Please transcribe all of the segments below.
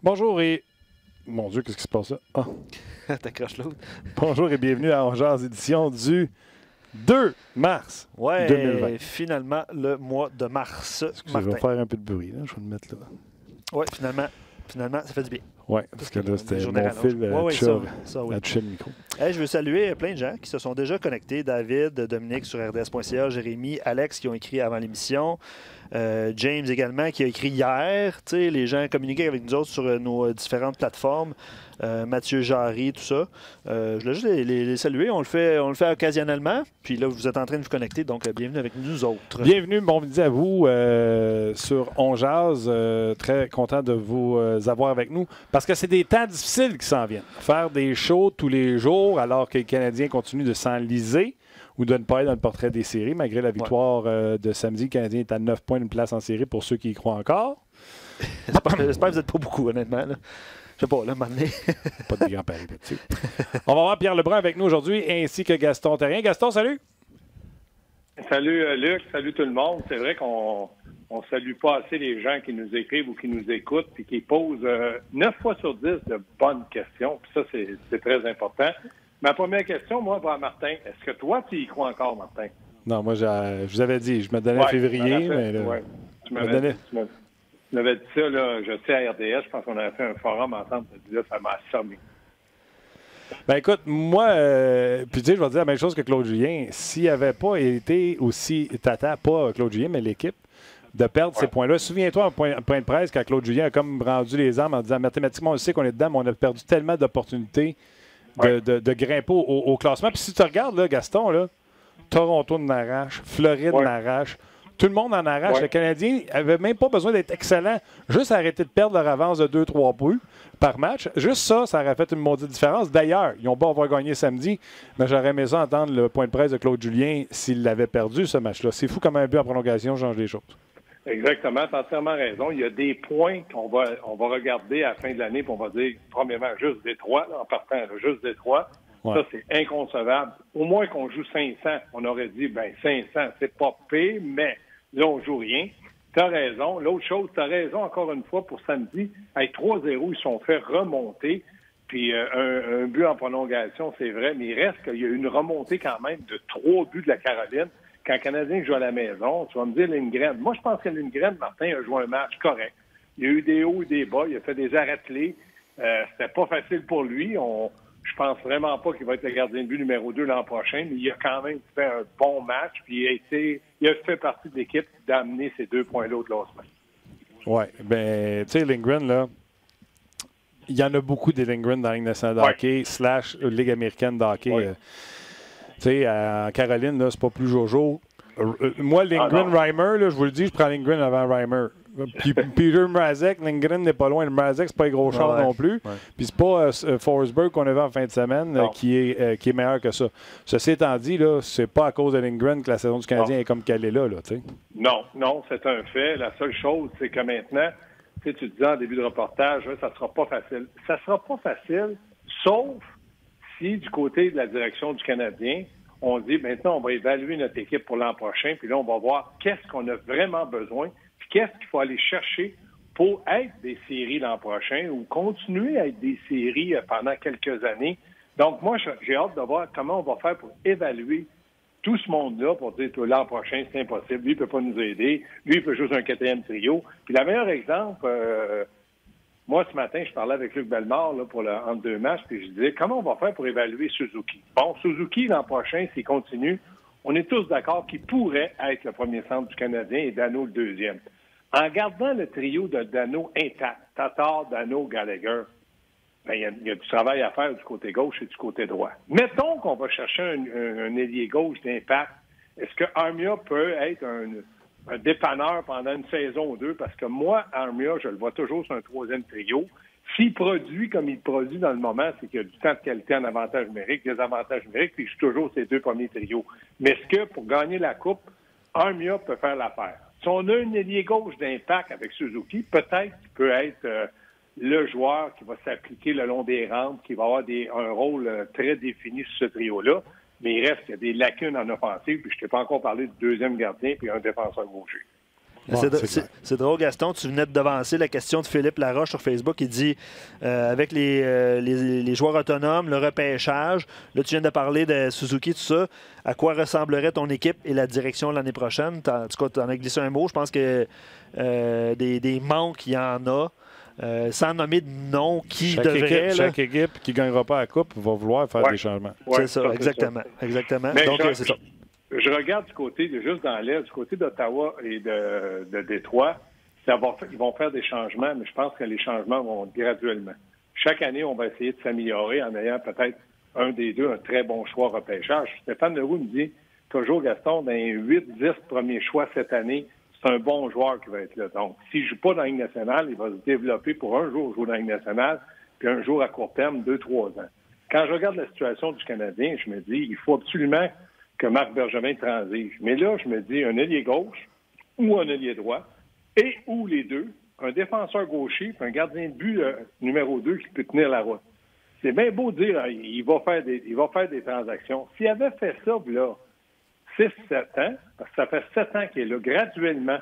Bonjour et... Mon Dieu, qu'est-ce qui se passe là? Ah. T'accroches l'autre. Bonjour et bienvenue à Ongears édition du 2 mars 2020. Finalement, le mois de mars. Je vais faire un peu de bruit, là. Je vais le mettre là. Oui, finalement, ça fait du bien. Oui, parce que là, c'était mon rallonge. fil Oui. à toucher le micro. Hey, je veux saluer plein de gens qui se sont déjà connectés. David, Dominique sur RDS.ca, Jérémy, Alex qui ont écrit avant l'émission. James également qui a écrit hier. Les gens communiquaient avec nous autres sur nos différentes plateformes. Mathieu Jarry, tout ça. Je voulais juste les saluer. On le fait occasionnellement. Puis là, vous êtes en train de vous connecter. Donc, bienvenue avec nous autres. Bienvenue, bon midi à vous sur On Jase. Très content de vous avoir avec nous. Parce que c'est des temps difficiles qui s'en viennent. Faire des shows tous les jours alors que les Canadiens continuent de s'enliser ou de ne pas être dans le portrait des séries. Malgré la victoire de samedi, le Canadien est à 9 points d'une place en série pour ceux qui y croient encore. J'espère que vous n'êtes pas beaucoup, honnêtement. Là. Je sais pas, là, maintenant. Pas de grand pari là-dessus. On va voir Pierre Lebrun avec nous aujourd'hui, ainsi que Gaston Terrien. Gaston, salut! Salut Luc, salut tout le monde. C'est vrai qu'on ne salue pas assez les gens qui nous écrivent ou qui nous écoutent et qui posent 9 fois sur 10 de bonnes questions. Puis ça, c'est très important. Ma première question, moi, va à Martin. Est-ce que toi, tu y crois encore, Martin? Non, moi, je vous avais dit, je me donnais février, mais là, tu m'avais dit ça, là, je sais, à RDS, je pense qu'on avait fait un forum ensemble, là, ça m'a assommé. Ben écoute, moi, puis tu sais, je vais dire la même chose que Claude Julien. S'il n'avait pas été aussi tata, pas Claude Julien, mais l'équipe, de perdre ces points-là. Souviens-toi, un point de presse, quand Claude Julien a comme rendu les armes en disant mathématiquement, on sait qu'on est dedans, mais on a perdu tellement d'opportunités de grimper au classement. Puis si tu regardes, là, Gaston, là, Toronto en arrache, Floride en arrache, tout le monde en arrache. Le Canadien n'avait même pas besoin d'être excellent, juste arrêter de perdre leur avance de 2-3 buts par match. Juste ça, ça aurait fait une maudite différence. D'ailleurs, ils ont beau avoir gagné samedi, mais j'aurais aimé ça entendre le point de presse de Claude Julien s'il l'avait perdu, ce match-là. C'est fou comme un but en prolongation change les choses. Exactement, tu as entièrement raison. Il y a des points qu'on va regarder à la fin de l'année, puis on va dire, premièrement, juste Détroit, là, en partant, là, juste Détroit. Ouais. Ça, c'est inconcevable. Au moins qu'on joue 500, on aurait dit, 500, c'est pas pire, mais là, on joue rien. Tu as raison. L'autre chose, tu as raison encore une fois pour samedi. Avec 3-0, ils sont fait remonter. Puis un but en prolongation, c'est vrai, mais il reste qu'il y a une remontée quand même de 3 buts de la Caroline. Quand le Canadien joue à la maison, tu vas me dire Lindgren. Moi, je pense que Lindgren, Martin, a joué un match correct. Il y a eu des hauts et des bas. Il a fait des arrêts-clés. C'était pas facile pour lui. Je pense vraiment pas qu'il va être le gardien de but numéro 2 l'an prochain, mais il a quand même fait un bon match. Puis il a fait partie de l'équipe d'amener ces 2 points-là au classement. Oui, ben, tu sais, Lindgren, là, il y en a beaucoup des Lindgren dans la Ligue nationale de hockey / Ligue américaine de hockey. Tu sais, en Caroline, là, c'est pas plus Jojo. Moi, Lindgren, Reimer, là, je vous le dis, je prends Lindgren avant Reimer. Puis Peter Mrazek, Lindgren n'est pas loin. Le Mrazek, c'est pas un gros char non plus. Puis c'est pas Forsberg qu'on a vu en fin de semaine qui est meilleur que ça. Ceci étant dit, là, c'est pas à cause de Lindgren que la saison du Canadien est comme qu'elle est là, tu sais. Non, c'est un fait. La seule chose, c'est que maintenant, tu disais en début de reportage, ça sera pas facile. Ça sera pas facile, sauf si du côté de la direction du Canadien, on dit maintenant on va évaluer notre équipe pour l'an prochain, puis là on va voir qu'est-ce qu'on a vraiment besoin, puis qu'est-ce qu'il faut aller chercher pour être des séries l'an prochain ou continuer à être des séries pendant quelques années. Donc moi, j'ai hâte de voir comment on va faire pour évaluer tout ce monde-là pour dire l'an prochain, c'est impossible, lui, il ne peut pas nous aider, lui, il peut jouer un 4e trio. Puis le meilleur exemple, moi, ce matin, je parlais avec Luc Bellemare là, pour entre 2 matchs, puis je disais, comment on va faire pour évaluer Suzuki? Bon, Suzuki, l'an prochain, s'il continue, on est tous d'accord qu'il pourrait être le premier centre du Canadien et Dano le 2e. En gardant le trio de Dano intact, Tatar, Dano, Gallagher, il y a du travail à faire du côté gauche et du côté droit. Mettons qu'on va chercher un ailier gauche d'impact. Est-ce que Armia peut être un dépanneur pendant une saison ou 2? Parce que moi, Armia, je le vois toujours sur un 3e trio. S'il produit comme il produit dans le moment, c'est qu'il y a du temps de qualité en avantage numérique, des avantages numériques, puis je suis toujours ces 2 premiers trios. Mais est-ce que pour gagner la Coupe, Armia peut faire l'affaire? Si on a un ailier gauche d'impact avec Suzuki, peut-être qu'il peut être le joueur qui va s'appliquer le long des rampes, qui va avoir un rôle très défini sur ce trio-là. Mais il reste qu'il y a des lacunes en offensive, puis je ne t'ai pas encore parlé du 2e gardien puis un défenseur gaucher. C'est drôle, Gaston. Tu venais de devancer la question de Philippe Laroche sur Facebook. Il dit, avec les joueurs autonomes, le repêchage, là, tu viens de parler de Suzuki, tout ça. À quoi ressemblerait ton équipe et la direction l'année prochaine? En tout cas, tu en as glissé un mot. Je pense que des manques, il y en a. Sans nommer de nom qui devrait. Chaque équipe qui ne gagnera pas la Coupe va vouloir faire des changements. C'est ça, exactement. Mais donc, c'est ça. Je regarde du côté, juste dans l'Est, du côté d'Ottawa et de Détroit, ils vont faire des changements, mais je pense que les changements vont graduellement. Chaque année, on va essayer de s'améliorer en ayant peut-être un des deux, un très bon choix repêchage. Stéphane Leroux me dit toujours, Gaston, dans les 8-10 premiers choix cette année, c'est un bon joueur qui va être là. Donc, s'il ne joue pas dans la Ligue nationale, il va se développer pour un jour jouer dans la Ligue nationale, puis un jour à court terme, 2-3 ans. Quand je regarde la situation du Canadien, je me dis, il faut absolument que Marc Bergevin transige. Mais là, je me dis, un ailier gauche ou un ailier droit, et ou les deux, un défenseur gaucher puis un gardien de but numéro 2 qui peut tenir la route. C'est bien beau de dire, hein, il va faire des transactions. S'il avait fait ça, là, 6-7 ans, parce que ça fait 7 ans qu'il est là, graduellement,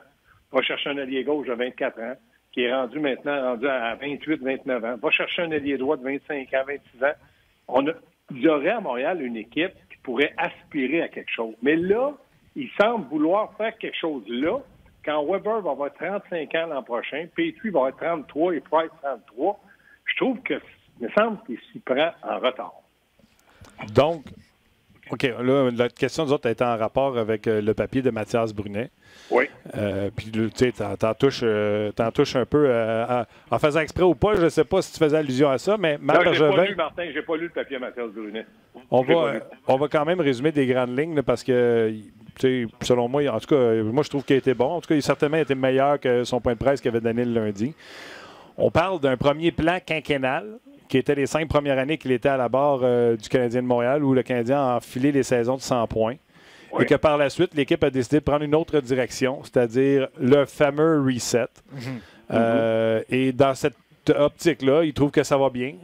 va chercher un ailier gauche de 24 ans, qui est rendu à 28-29 ans, va chercher un ailier droit de 25 ans, 26 ans. Il y aurait à Montréal une équipe qui pourrait aspirer à quelque chose. Mais là, il semble vouloir faire quelque chose là, quand Weber va avoir 35 ans l'an prochain, Petrie va avoir 33 et Price 33. Je trouve que, il me semble qu'il s'y prend en retard. Donc, OK, là, la question des autres a été en rapport avec le papier de Mathias Brunet. Oui. Puis, tu sais, t'en touches un peu en faisant exprès ou pas. Je ne sais pas si tu faisais allusion à ça, mais Marc Bergevin... j'ai pas lu le papier de Mathias Brunet. On va quand même résumer des grandes lignes là, parce que, tu sais, selon moi, en tout cas, moi, je trouve qu'il a été bon. En tout cas, il a certainement été meilleur que son point de presse qu'il avait donné le lundi. On parle d'un premier plan quinquennal qui était les 5 premières années qu'il était à la barre du Canadien de Montréal, où le Canadien a enfilé les saisons de 100 points. Oui. Et que par la suite, l'équipe a décidé de prendre une autre direction, c'est-à-dire le fameux reset. Et dans cette optique-là, il trouve que ça va bien.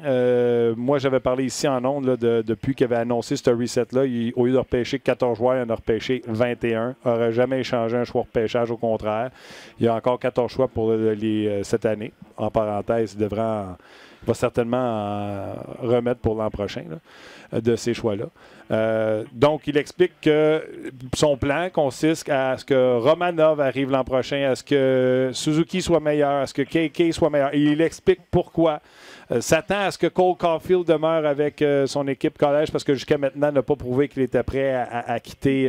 Moi, j'avais parlé ici en ondes là, depuis qu'il avait annoncé ce reset-là. Au lieu de repêcher 14 joueurs, il en a repêché 21. Il n'aurait jamais échangé un choix de repêchage, au contraire. Il y a encore 14 choix pour cette année. En parenthèse, il va certainement en remettre pour l'an prochain là, de ces choix-là. Donc, il explique que son plan consiste à ce que Romanov arrive l'an prochain, à ce que Suzuki soit meilleur, à ce que KK soit meilleur. Et il explique pourquoi. S'attend à ce que Cole Caulfield demeure avec son équipe collège parce que jusqu'à maintenant, n'a pas prouvé qu'il était prêt à quitter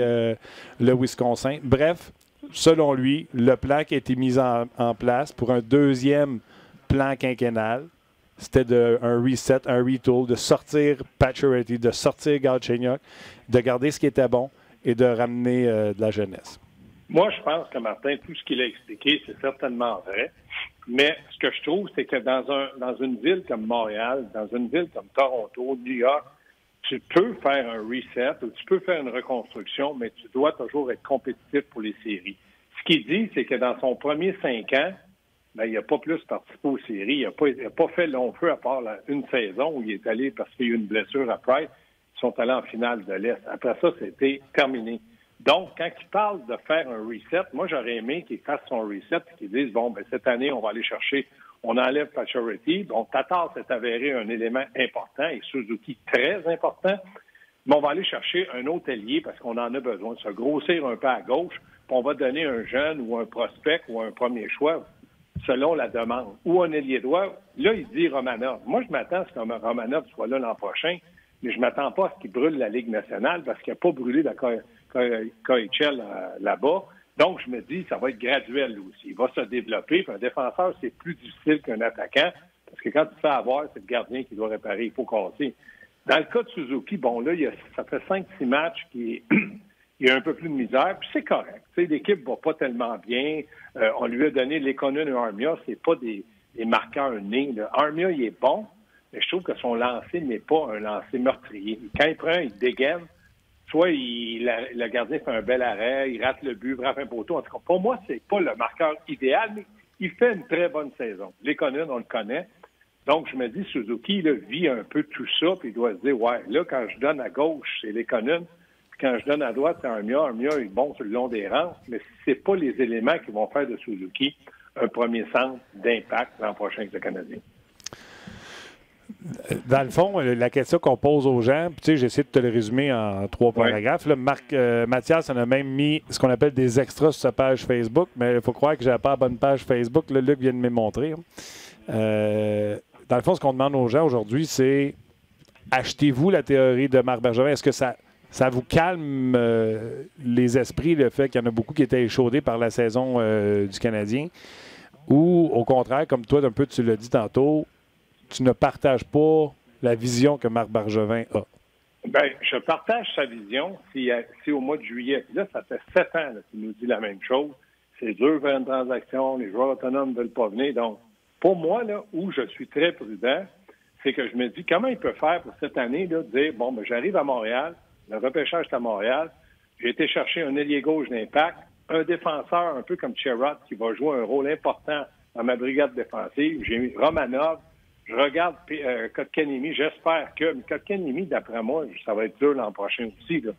le Wisconsin. Bref, selon lui, le plan qui a été mis en place pour un deuxième plan quinquennal, c'était un reset, un retool, de sortir Pacioretty, de sortir Galchenyuk, de garder ce qui était bon et de ramener de la jeunesse. Moi, je pense que, Martin, tout ce qu'il a expliqué, c'est certainement vrai. Mais ce que je trouve, c'est que dans une ville comme Montréal, dans une ville comme Toronto, New York, tu peux faire un reset ou tu peux faire une reconstruction, mais tu dois toujours être compétitif pour les séries. Ce qu'il dit, c'est que dans son premier 5 ans, ben, il n'a pas plus participé aux séries. Il n'a pas fait long feu à part une saison où il est allé parce qu'il y a eu une blessure à Price. Ils sont allés en finale de l'Est. Après ça, c'était terminé. Donc, quand il parle de faire un reset, moi, j'aurais aimé qu'il fasse son reset et qu'il dise, bon, ben cette année, on va aller chercher, on enlève Pacioretty. Bon, Tatar s'est avéré un élément important et Suzuki très important. Mais on va aller chercher un autre ailier parce qu'on en a besoin de se grossir un peu à gauche. Puis on va donner un jeune ou un prospect ou un premier choix selon la demande, ou un ailier droit. Là, il dit Romanov. Moi, je m'attends à ce que Romanov soit là l'an prochain, mais je ne m'attends pas à ce qu'il brûle la Ligue nationale parce qu'il n'a pas brûlé la KHL là-bas. Donc, je me dis, ça va être graduel, lui aussi. Il va se développer. Puis un défenseur, c'est plus difficile qu'un attaquant parce que quand tu te fais avoir, c'est le gardien qui doit réparer, il faut casser. Dans le cas de Suzuki, bon, là, ça fait 5-6 matchs qui il y a un peu plus de misère, puis c'est correct. T'sais, l'équipe va pas tellement bien. On lui a donné Lekonen et Armia, c'est pas des marqueurs nés. Armia, il est bon, mais je trouve que son lancer n'est pas un lancer meurtrier. Quand il prend, il dégaine. Soit le gardien fait un bel arrêt, il rate le but, frappe un poteau. En tout cas, pour moi, c'est pas le marqueur idéal, mais il fait une très bonne saison. Lekonen, on le connaît. Donc, je me dis, Suzuki, là, vit un peu tout ça, puis il doit se dire, ouais, là, quand je donne à gauche, c'est Lekonen. quand je donne à droite à Armia est bon sur le long des rangs, mais c'est pas les éléments qui vont faire de Suzuki un premier centre d'impact l'an prochain avec le Canadien. Dans le fond, la question qu'on pose aux gens, tu sais, j'essaie de te le résumer en 3 paragraphes. Là, Mathias en a même mis ce qu'on appelle des extras sur sa page Facebook, mais il faut croire que j'ai pas la bonne page Facebook. Là, Luc vient de me montrer. Dans le fond, ce qu'on demande aux gens aujourd'hui, c'est achetez-vous la théorie de Marc Bergevin. Est-ce que ça vous calme les esprits, le fait qu'il y en a beaucoup qui étaient échaudés par la saison du Canadien? Ou, au contraire, comme toi, un peu, tu l'as dit tantôt, tu ne partages pas la vision que Marc Bergevin a? Bien, je partage sa vision si au mois de juillet. Là, ça fait 7 ans qu'il nous dit la même chose. C'est dur de faire une transaction, les joueurs autonomes ne veulent pas venir. Donc, pour moi, là, où je suis très prudent, c'est que je me dis comment il peut faire pour cette année, là, de dire, bon, ben, j'arrive à Montréal, le repêchage est à Montréal, j'ai été chercher un ailier gauche d'impact, un défenseur un peu comme Sherrod qui va jouer un rôle important dans ma brigade défensive. J'ai mis Romanov. Je regarde Kotkaniemi, j'espère que Kotkaniemi, d'après moi, ça va être dur l'an prochain aussi. Là.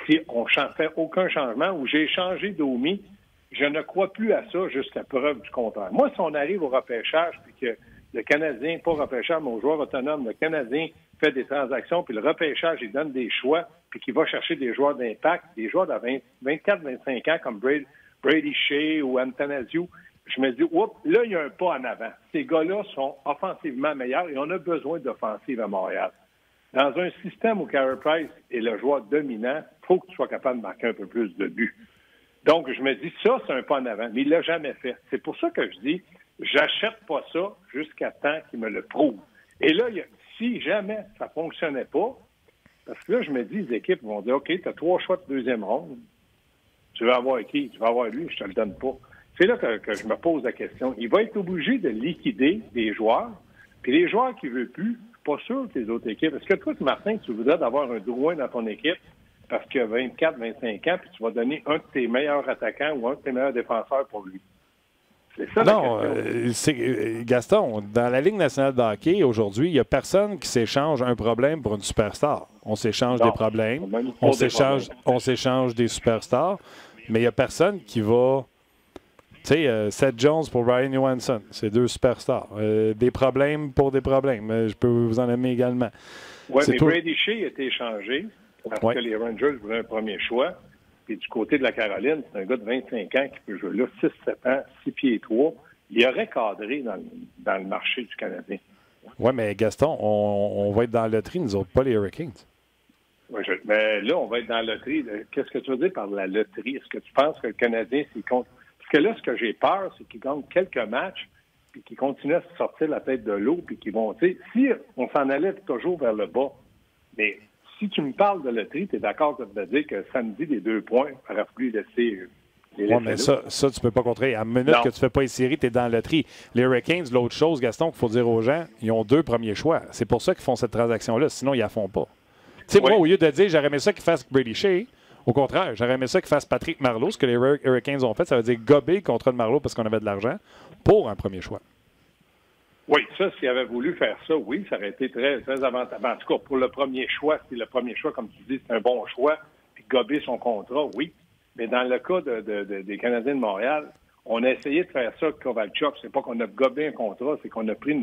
Si on ne fait aucun changement ou j'ai changé Domi, je ne crois plus à ça jusqu'à preuve du contraire. Moi, si on arrive au repêchage puis que le Canadien, pas repêchage, mais aux joueurs autonomes, le Canadien fait des transactions puis le repêchage, il donne des choix puis qu'il va chercher des joueurs d'impact, des joueurs de 24-25 ans comme Brady Shea ou Athanasiou, je me dis, oups, là, il y a un pas en avant. Ces gars-là sont offensivement meilleurs et on a besoin d'offensive à Montréal. Dans un système où Carey Price est le joueur dominant, il faut que tu sois capable de marquer un peu plus de buts. Donc, je me dis, ça, c'est un pas en avant, mais il ne l'a jamais fait. C'est pour ça que je dis, j'achète pas ça jusqu'à temps qu'il me le prouve. Et là, si jamais ça ne fonctionnait pas, parce que là, je me dis, les équipes vont dire, OK, tu as 3 choix de deuxième ronde. Tu veux avoir qui? Tu vas avoir lui, je te le donne pas. C'est là que je me pose la question. Il va être obligé de liquider des joueurs. Puis les joueurs qu'il ne veut plus, je ne suis pas sûr que les autres équipes. Est-ce que toi, Martin, tu voudrais d'avoir un Drouin dans ton équipe parce qu'il a 24, 25 ans, puis tu vas donner un de tes meilleurs attaquants ou un de tes meilleurs défenseurs pour lui? C'est ça la question. Gaston, dans la Ligue nationale de hockey, aujourd'hui, il n'y a personne qui s'échange un problème pour une superstar. On s'échange des problèmes, on s'échange des superstars, mais il n'y a personne qui va... Tu sais, Seth Jones pour Ryan Johansson, c'est 2 superstars. Des problèmes pour des problèmes. Je peux vous en nommer également. Oui, mais Brady Shea a été échangé parce que les Rangers voulaient un premier choix. Puis du côté de la Caroline, c'est un gars de 25 ans qui peut jouer là, 6-7 ans, 6 pieds 3. Il aurait cadré dans le marché du Canadien. Oui, mais Gaston, on va être dans la loterie, nous autres, pas les Hurricanes. Oui, mais là, on va être dans la loterie. Qu'est-ce que tu veux dire par la loterie? Est-ce que tu penses que le Canadien, c'est contre... Parce que là, ce que j'ai peur, c'est qu'ils gagnent quelques matchs, puis qu'ils continuent à se sortir la tête de l'eau, puis qu'ils vont... Tu sais, si on s'en allait toujours vers le bas, mais si tu me parles de loterie, tu es d'accord de dire que samedi, les 2 points, il aurait fallu laisser... Oui, mais ça, tu peux pas contrer. À la minute que tu fais pas les séries, tu es dans la loterie. Les Hurricanes, l'autre chose, Gaston, qu'il faut dire aux gens, ils ont 2 premiers choix. C'est pour ça qu'ils font cette transaction-là. Sinon, ils la font pas. Tu sais, moi, au lieu de dire, j'aurais aimé ça qu'ils fassent Brady Shea, au contraire, j'aurais aimé ça qu'ils fassent Patrick Marleau. Ce que les Hurricanes ont fait, ça veut dire gober le contrat de Marleau parce qu'on avait de l'argent pour un premier choix. Oui, ça, s'il avait voulu faire ça, oui, ça aurait été très, très avantageux. En tout cas, pour le premier choix, si le premier choix, comme tu dis, c'est un bon choix, puis gober son contrat, oui. Mais dans le cas des Canadiens de Montréal, on a essayé de faire ça avec Kovalchuk. C'est pas qu'on a gobé un contrat, c'est qu'on a pris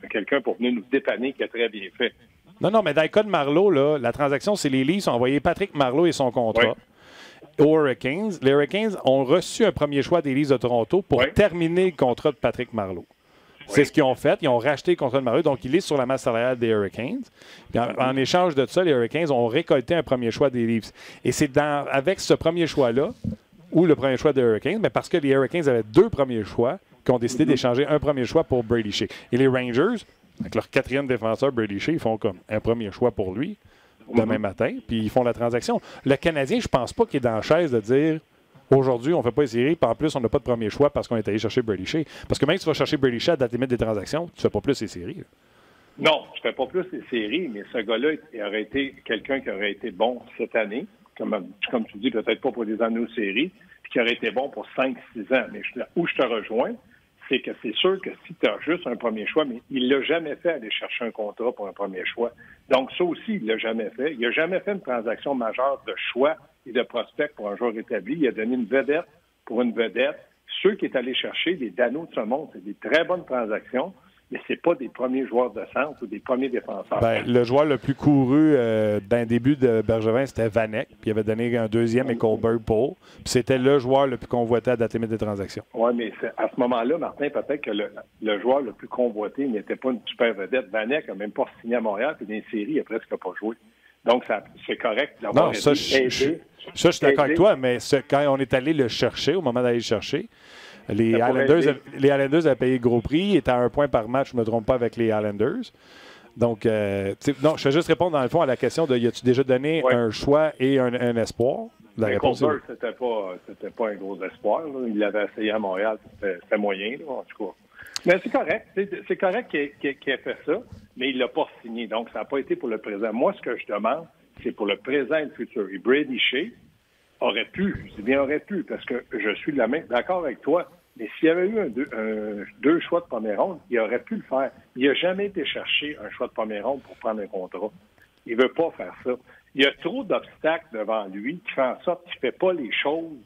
quelqu'un pour venir nous dépanner qui a très bien fait. Non, mais dans le cas de Marleau, là, la transaction, c'est les Leafs ont envoyé Patrick Marleau et son contrat aux Hurricanes. Les Hurricanes ont reçu un premier choix des Leafs de Toronto pour terminer le contrat de Patrick Marleau. C'est ce qu'ils ont fait. Ils ont racheté le contrat de Marleau, donc il est sur la masse salariale des Hurricanes. Puis en échange de ça, les Hurricanes ont récolté un premier choix des Leafs. Et c'est avec ce premier choix-là, ou le premier choix des Hurricanes, mais parce que les Hurricanes avaient 2 premiers choix, qui ont décidé d'échanger un premier choix pour Brady Shea. Et les Rangers, avec leur 4e défenseur, Brady Shea, ils font comme un premier choix pour lui demain matin, puis ils font la transaction. Le Canadien, je pense pas qu'il est dans la chaise de dire aujourd'hui, on ne fait pas les séries, puis en plus, on n'a pas de premier choix parce qu'on est allé chercher Brady Shea. Parce que même si tu vas chercher Brady Shea à date limite des transactions, tu ne fais pas plus les séries. Là. Non, je ne fais pas plus les séries, mais ce gars-là, il aurait été quelqu'un qui aurait été bon cette année, comme tu dis, peut-être pas pour des années aux séries, puis qui aurait été bon pour 5-6 ans. Mais où je te rejoins, c'est que c'est sûr que si tu as juste un premier choix, mais il l'a jamais fait aller chercher un contrat pour un premier choix. Donc, ça aussi, il l'a jamais fait. Il n'a jamais fait une transaction majeure de choix et de prospect pour un joueur établi. Il a donné une vedette pour une vedette. Ceux qui est allé chercher, des Dano de ce monde, c'est des très bonnes transactions, mais c'est pas des premiers joueurs de centre ou des premiers défenseurs. Le joueur le plus couru d'un début de Bergevin, c'était Vanek, puis il avait donné un deuxième et Colberg Paul. Puis c'était le joueur le plus convoité à date limite des transactions. Oui, mais à ce moment-là, Martin, peut-être que le joueur le plus convoité n'était pas une super vedette. Vanek n'a même pas signé à Montréal, puis dans les séries, il n'a presque pas joué. Donc, c'est correct d'avoir aidé. Je suis d'accord avec toi, mais quand on est allé le chercher, au moment d'aller le chercher, les Islanders avaient payé le gros prix. Ils étaient à 1 point par match, je ne me trompe pas, avec les Islanders. Donc, non, je vais juste répondre dans le fond à la question de y a-tu déjà donné un choix et un espoir? La réponse Colbert, c'était pas un gros espoir. Là. Il l'avait essayé à Montréal, c'était moyen, là, en tout cas. Mais c'est correct. C'est correct qu'il ait fait ça, mais il ne l'a pas signé. Donc, ça n'a pas été pour le présent. Moi, ce que je demande, c'est pour le présent et le futur. Et Brady Shea aurait pu, je dis bien aurait pu, parce que je suis d'accord avec toi, mais s'il y avait eu deux choix de première ronde, il aurait pu le faire. Il n'a jamais été chercher un choix de première ronde pour prendre un contrat. Il ne veut pas faire ça. Il y a trop d'obstacles devant lui qui font en sorte qu'il ne fait pas les choses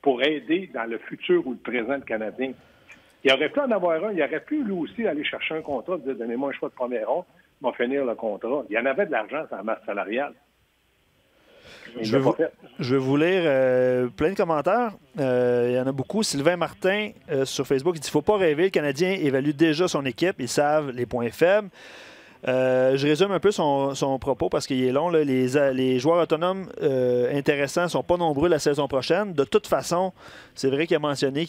pour aider dans le futur ou le présent du Canadien. Il aurait pu en avoir un. Il aurait pu, lui aussi, aller chercher un contrat, dire « Donnez-moi un choix de première ronde, on va finir le contrat. » Il y en avait de l'argent sur la masse salariale. Je vais vous lire plein de commentaires. Il y en a beaucoup. Sylvain Martin sur Facebook, il dit « Il ne faut pas rêver. Le Canadien évalue déjà son équipe. Ils savent les points faibles. » Je résume un peu son propos parce qu'il est long. Là. Les joueurs autonomes intéressants ne sont pas nombreux la saison prochaine. De toute façon, c'est vrai qu'il a mentionné,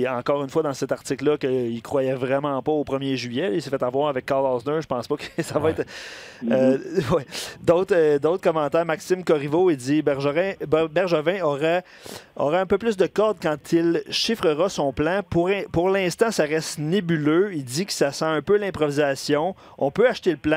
encore une fois dans cet article-là, qu'il ne croyait vraiment pas au 1er juillet. Il s'est fait avoir avec Carl Osner. Je pense pas que ça va être... D'autres commentaires. Maxime Corriveau, il dit Bergevin aura un peu plus de cordes quand il chiffrera son plan. Pour l'instant, ça reste nébuleux. Il dit que ça sent un peu l'improvisation. On peut acheter le plan.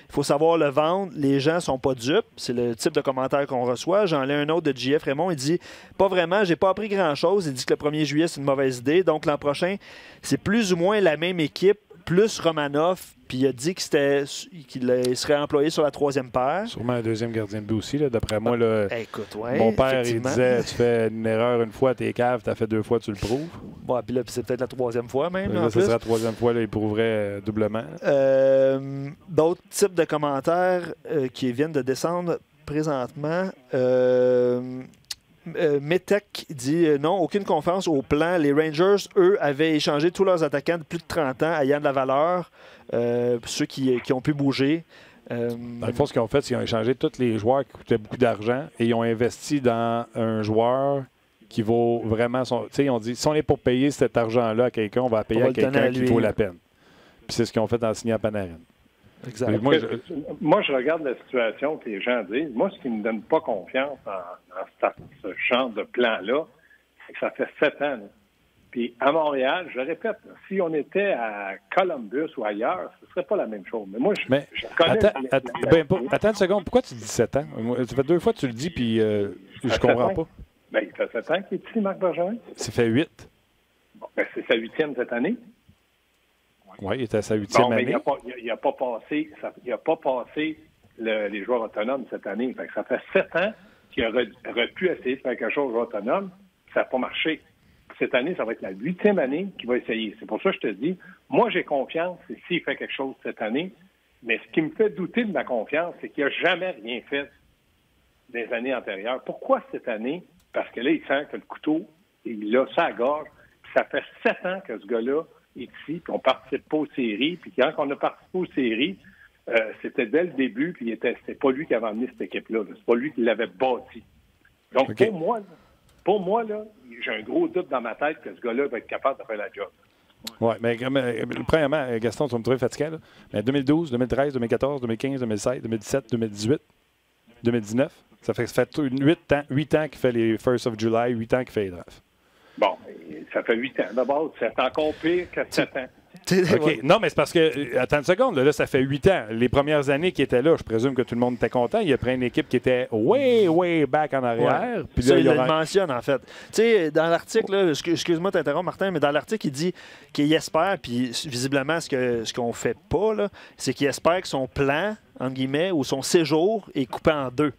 Il faut savoir le vendre. Les gens ne sont pas dupes. C'est le type de commentaire qu'on reçoit. J'en ai un autre de JF Raymond. Il dit pas vraiment, j'ai pas appris grand-chose. Il dit que le 1er juillet, c'est une mauvaise idée. Donc l'an prochain, c'est plus ou moins la même équipe, plus Romanov. Puis il a dit qu'il serait employé sur la 3e paire. Sûrement un deuxième gardien de but aussi. D'après moi, écoute, mon père, il disait tu fais une erreur une fois, t'es cave, t'as fait 2 fois, tu le prouves. Bon, puis là, c'est peut-être la 3e fois même. Là, ça sera la 3e fois, là, il prouverait doublement. D'autres types de commentaires qui viennent de descendre présentement. Metek dit non, aucune confiance au plan. Les Rangers, eux, avaient échangé tous leurs attaquants de plus de 30 ans à Yann Lavaleur, ceux qui ont pu bouger. Dans le fond, ce qu'ils ont fait, c'est qu'ils ont échangé tous les joueurs qui coûtaient beaucoup d'argent et ils ont investi dans un joueur qui vaut vraiment son. Tu sais, ils ont dit si on est pour payer cet argent-là à quelqu'un, on va payer à quelqu'un qui vaut la peine. Puis c'est ce qu'ils ont fait en signant Panarin. Exact. Moi, je regarde la situation que les gens disent. Moi, ce qui ne me donne pas confiance en ce genre de plan-là, c'est que ça fait 7 ans. Là. Puis à Montréal, je répète, là, si on était à Columbus ou ailleurs, ce ne serait pas la même chose. Mais moi, je connais... Attends une seconde. Pourquoi tu dis 7 ans? Ça fait 2 fois que tu le dis, puis je comprends pas. Bien, il fait 7 ans qu'il est ici, Marc Bergevin. Ça fait 8. Bon, ben, c'est sa 8e cette année. Oui, il était à sa 8e année. Il n'a pas passé les joueurs autonomes cette année. Fait que ça fait 7 ans qu'il aurait pu essayer de faire quelque chose autonome. Ça n'a pas marché. Cette année, ça va être la 8e année qu'il va essayer. C'est pour ça que je te dis, moi, j'ai confiance s'il fait quelque chose cette année. Mais ce qui me fait douter de ma confiance, c'est qu'il n'a jamais rien fait des années antérieures. Pourquoi cette année? Parce que là, il sent que le couteau, il a ça à la gorge. Puis ça fait 7 ans que ce gars-là est ici, puis on ne participe pas aux séries. Puis quand on a participé aux séries, c'était dès le début, puis c'était pas lui qui avait emmené cette équipe-là. C'est pas lui qui l'avait bâti. Donc, okay. Pour moi, là, j'ai un gros doute dans ma tête que ce gars-là va être capable de faire la job. Oui, mais premièrement, Gaston, tu vas me trouver fatiguant. Là. Mais 2012, 2013, 2014, 2015, 2016, 2017, 2018, 2019, ça fait 8 ans qu'il fait les First of July, 8 ans qu'il fait les drafts. Bon, ça fait 8 ans. D'abord, c'est encore pire que 7 ans. OK. Non, mais c'est parce que, attends une seconde, là, ça fait 8 ans. Les premières années qu'il était là, je présume que tout le monde était content. Il a pris une équipe qui était way back en arrière. Ouais. Puis ça, là, il le mentionne, en fait. Tu sais, dans l'article, là, excuse-moi de t'interrompre, Martin, mais dans l'article, il dit qu'il espère, puis visiblement, ce qu'on fait pas, là, c'est qu'il espère que son plan, entre guillemets, ou son séjour est coupé en deux.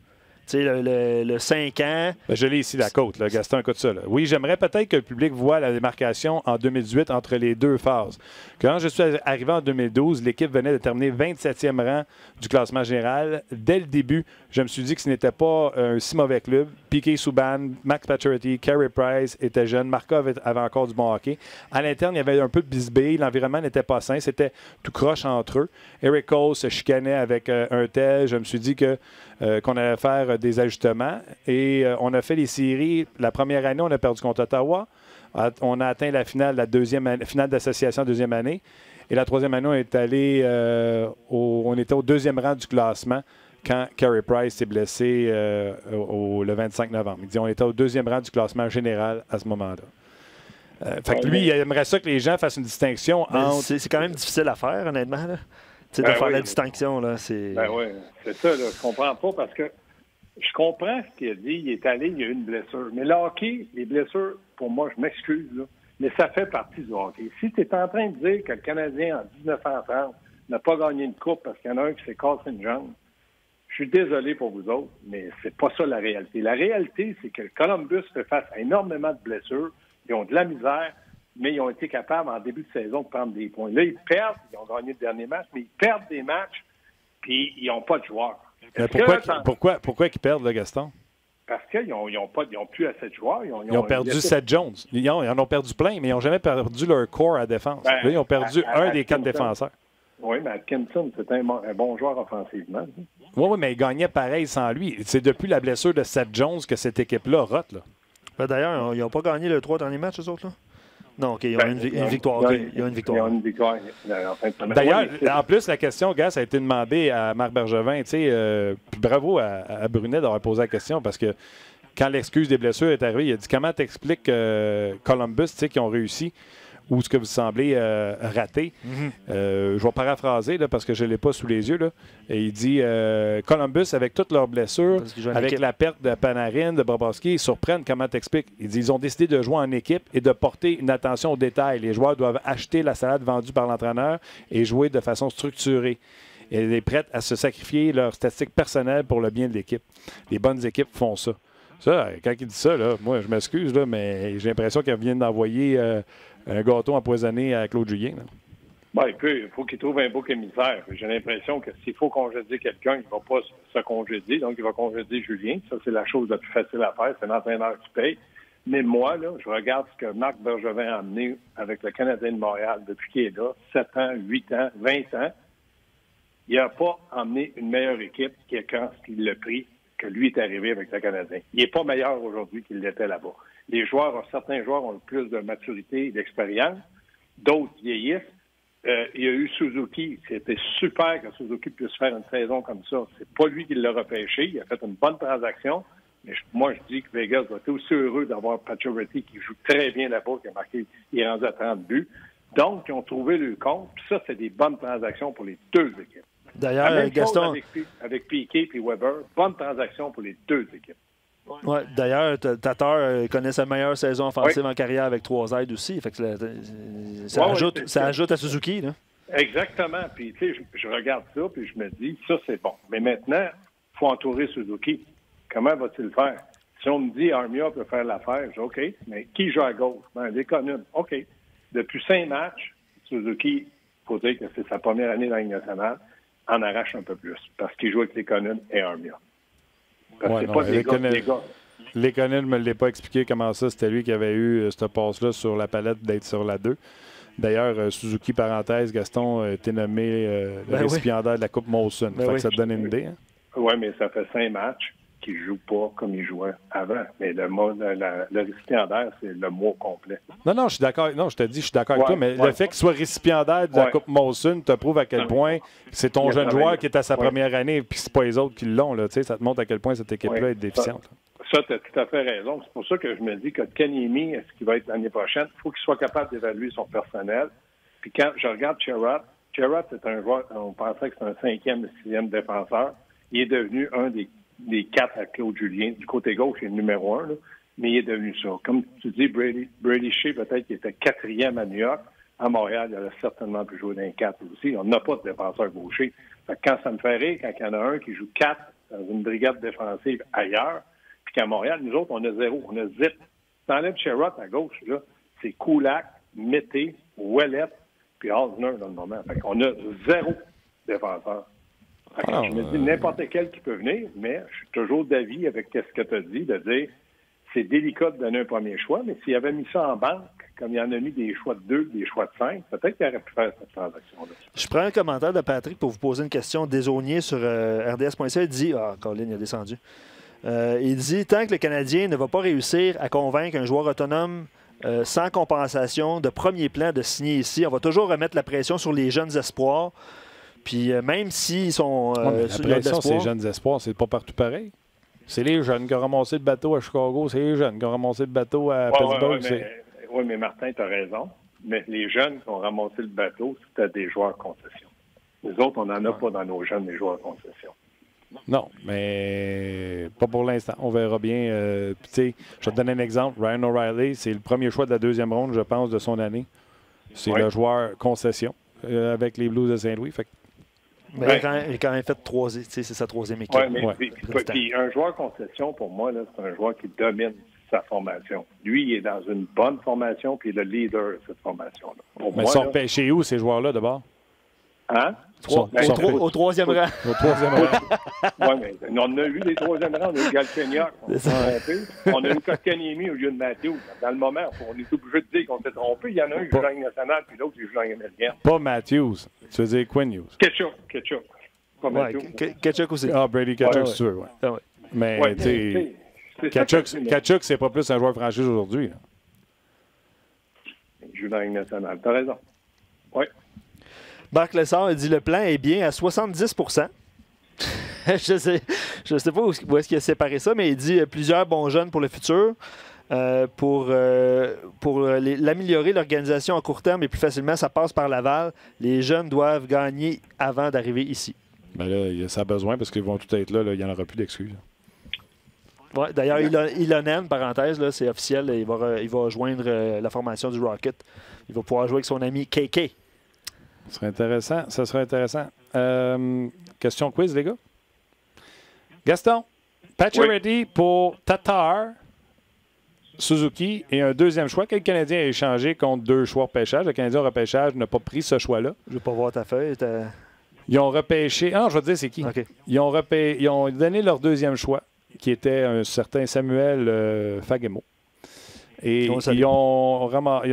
Tu sais, le 5 ans. Ben, je l'ai ici, la côte, là. Gaston, écoute ça. Là. Oui, j'aimerais peut-être que le public voit la démarcation en 2018 entre les deux phases. Quand je suis arrivé en 2012, l'équipe venait de terminer 27e rang du classement général. Dès le début, je me suis dit que ce n'était pas un si mauvais club. Piquet Subban, Max Pacioretty, Carey Price étaient jeunes. Markov avait encore du bon hockey. À l'interne, il y avait un peu de bisbille. L'environnement n'était pas sain. C'était tout croche entre eux. Eric Cole se chicanait avec un tel. Je me suis dit qu'on allait faire des ajustements. Et on a fait les séries. La première année, on a perdu contre Ottawa. On a atteint la finale, finale d'association deuxième année. Et la troisième année, on est allé on était au deuxième rang du classement quand Carey Price s'est blessé le 25 novembre. Il dit on était au deuxième rang du classement général à ce moment-là. Fait que lui, il aimerait ça que les gens fassent une distinction entre... C'est quand même difficile à faire, honnêtement. Là. De faire la distinction. Là, Ben oui, c'est ça. Là, je comprends pas parce que je comprends ce qu'il a dit. Il est allé, il y a eu une blessure. Mais le hockey, les blessures, pour moi, je m'excuse, là, mais ça fait partie du hockey. Si tu es en train de dire que le Canadien, en 1930, n'a pas gagné une coupe parce qu'il y en a un qui s'est cassé une jambe, je suis désolé pour vous autres, mais c'est pas ça la réalité. La réalité, c'est que le Columbus fait face à énormément de blessures. Ils ont de la misère, mais ils ont été capables, en début de saison, de prendre des points. Là, ils perdent, ils ont gagné le dernier match, mais ils perdent des matchs, puis ils n'ont pas de joueurs. Pourquoi ils perdent, là, Gaston? Parce qu'ils n'ont plus assez de joueurs. Ils ont perdu Seth Jones. Ils en ont perdu plein, mais ils n'ont jamais perdu leur corps à défense. Là, ils ont perdu un des 4 défenseurs. Oui, mais Atkinson, c'était un bon joueur offensivement. Oui, mais il gagnait pareil sans lui. C'est depuis la blessure de Seth Jones que cette équipe-là rote. Ben, d'ailleurs, ils n'ont pas gagné les 3 derniers matchs, eux autres, là? Non, OK, ils ont une victoire. Ils ont une victoire. Ils ont une victoire. D'ailleurs, en plus, la question, gars, ça a été demandé à Marc Bergevin. Puis bravo à Brunet d'avoir posé la question parce que quand l'excuse des blessures est arrivée, il a dit comment t'expliques Columbus, qui ont réussi ou ce que vous semblez rater. Je vais paraphraser là, parce que je ne l'ai pas sous les yeux. Là. Et il dit Columbus, avec toutes leurs blessures, avec la perte de Panarin, de Bobrovsky, ils surprennent. Comment t'expliques? Il dit ils ont décidé de jouer en équipe et de porter une attention aux détails. Les joueurs doivent acheter la salade vendue par l'entraîneur et jouer de façon structurée. Et elle est prête à se sacrifier leurs statistiques personnelles pour le bien de l'équipe. Les bonnes équipes font ça. Ça, quand il dit ça, là, moi, je m'excuse, là, mais j'ai l'impression qu'il vient d'envoyer un gâteau empoisonné à Claude Julien. Bon, il faut qu'il trouve un bouc émissaire. J'ai l'impression que s'il faut congédier quelqu'un, il ne va pas se congédier, donc il va congédier Julien. Ça, c'est la chose la plus facile à faire. C'est l'entraîneur qui paye. Mais moi, là, je regarde ce que Marc Bergevin a amené avec le Canadien de Montréal depuis qu'il est là, 7 ans, 8 ans, 20 ans. Il n'a pas emmené une meilleure équipe que quand il l'a pris, que lui est arrivé avec le Canadien. Il n'est pas meilleur aujourd'hui qu'il l'était là-bas. Certains joueurs ont plus de maturité et d'expérience. D'autres vieillissent. Il y a eu Suzuki. C'était super que Suzuki puisse faire une saison comme ça. C'est pas lui qui l'a repêché. Il a fait une bonne transaction. Mais moi, je dis que Vegas va être aussi heureux d'avoir Pacioretty qui joue très bien là-bas, qui a marqué, il est rendu à 30 buts. Donc, ils ont trouvé le compte. Puis ça, c'est des bonnes transactions pour les deux équipes. D'ailleurs, Gaston... Avec Piquet et Weber, bonne transaction pour les deux équipes. Ouais, d'ailleurs, Tatar connaît sa meilleure saison offensive en carrière avec 3 aides aussi. Fait que ça ajoute à Suzuki. Là. Exactement. Puis, tu sais, je regarde ça puis je me dis, ça, c'est bon. Mais maintenant, il faut entourer Suzuki. Comment va-t-il faire? Si on me dit Armia peut faire l'affaire, je dis OK, mais qui joue à gauche? Ben, des communes. OK. Depuis 5 matchs, Suzuki, il faut dire que c'est sa première année dans la Ligue nationale, en arrache un peu plus parce qu'il joue avec les Conan et Armia. Lekonen ne me l'ait pas expliqué comment ça, c'était lui qui avait eu cette passe-là sur la palette d'être sur la 2. D'ailleurs, Suzuki, parenthèse, Gaston a été nommé le récipiendaire de la Coupe Molson. Ça te donne une idée. Hein? Oui, mais ça fait 5 matchs qu'il ne joue pas comme il jouait avant. Mais le récipiendaire, c'est le mot complet. Non, je suis d'accord. Non, je te dis, je suis d'accord avec toi, mais le fait qu'il soit récipiendaire de la Coupe Molson te prouve à quel point c'est ton jeune joueur qui est à sa première année, puis c'est pas les autres qui l'ont. Là, ça te montre à quel point cette équipe-là est déficiente. Ça, tu as tout à fait raison. C'est pour ça que je me dis que Kanyemi, est-ce qu'il va être l'année prochaine? Il faut qu'il soit capable d'évaluer son personnel. Puis quand je regarde Sherrod, c'est un joueur, on pensait que c'était un 5e, 6e défenseur. Il est devenu un des 4 à Claude Julien. Du côté gauche, il est le numéro 1, là, mais il est devenu ça. Comme tu dis, Brady Shea, peut-être qu'il était 4e à New York. À Montréal, il aurait certainement pu jouer dans les 4 aussi. On n'a pas de défenseur gaucher. Fait que quand ça me fait rire, quand il y en a un qui joue 4 dans une brigade défensive ailleurs, puis qu'à Montréal, nous autres, on a 0. On a zip. T'enlèves Sherrod à gauche, là, c'est Kulak, Mété, Ouellet, puis Osner dans le moment. Fait qu'on a 0 défenseur. Fait que je me dis n'importe quel qui peut venir, mais je suis toujours d'avis avec ce que tu as dit, de dire c'est délicat de donner un premier choix, mais s'il avait mis ça en banque, comme il y en a mis des choix de 2, des choix de 5, peut-être qu'il aurait pu faire cette transaction-là. Je prends un commentaire de Patrick pour vous poser une question désaunier sur RDS.ca. Il dit Colin, il a descendu. Il dit tant que le Canadien ne va pas réussir à convaincre un joueur autonome sans compensation de premier plan de signer ici, on va toujours remettre la pression sur les jeunes espoirs. Puis même s'ils sont la pression, ces jeunes espoirs, c'est pas partout pareil. C'est les jeunes qui ont ramassé le bateau à Chicago, c'est les jeunes qui ont ramassé le bateau à Pittsburgh. Oui, mais Martin, tu as raison. Mais les jeunes qui ont ramassé le bateau, c'était des joueurs concession. Nous autres, on n'en a pas dans nos jeunes, des joueurs concession. Non, mais pas pour l'instant. On verra bien. Tu sais, je vais te donner un exemple. Ryan O'Reilly, c'est le premier choix de la 2e ronde, je pense, de son année. C'est le joueur concession avec les Blues de Saint-Louis. Fait que... Mais il a quand même fait 3, c'est sa 3e équipe. Oui, mais puis un joueur concession, pour moi, là, c'est un joueur qui domine sa formation. Lui, il est dans une bonne formation, puis il est le leader de cette formation-là. Mais ils sont repêchés où, ces joueurs-là, d'abord? Hein? Au 3e rang. Au 3e rang. Oui, mais on a eu des 3e rangs. On a eu Galchenyuk, on s'est trompé. On a eu Kotkaniemi au lieu de Matthews. Dans le moment, on est obligé de dire qu'on s'est trompé. Il y en a un qui joue dans la Ligue nationale, puis l'autre qui joue dans la Ligue américaine. Pas Matthews. Tu veux dire Quinn Hughes? Ketchuk. Pas Matthews. Ketchuk aussi. Ah, Brady Ketchuk, c'est sûr, oui. Mais, tu sais, Ketchuk, c'est pas plus un joueur franchise aujourd'hui. Il joue dans la Ligue nationale. T'as raison. Oui. Marc Lessard a dit le plan est bien à 70 Je sais pas où est-ce qu'il a séparé ça, mais il dit plusieurs bons jeunes pour le futur. Pour l'améliorer, l'organisation à court terme et plus facilement, ça passe par Laval. Les jeunes doivent gagner avant d'arriver ici. Ben là, ça a besoin parce qu'ils vont tout être là. Il n'y en aura plus d'excuses. Ouais, d'ailleurs, Ilonen, parenthèse, là, c'est officiel. Il va rejoindre la formation du Rocket. Il va pouvoir jouer avec son ami KK. Ça serait intéressant. Question quiz, les gars. Gaston, Pacioretty pour Tatar, Suzuki et un 2e choix que le Canadien a échangé contre 2 choix repêchage. Le Canadien au repêchage n'a pas pris ce choix-là. Je ne veux pas voir ta feuille. Ils ont repêché... Ah, je vais te dire c'est qui. Okay. Ils ont donné leur 2e choix, qui était un certain Samuel Fagemo. Et ils ont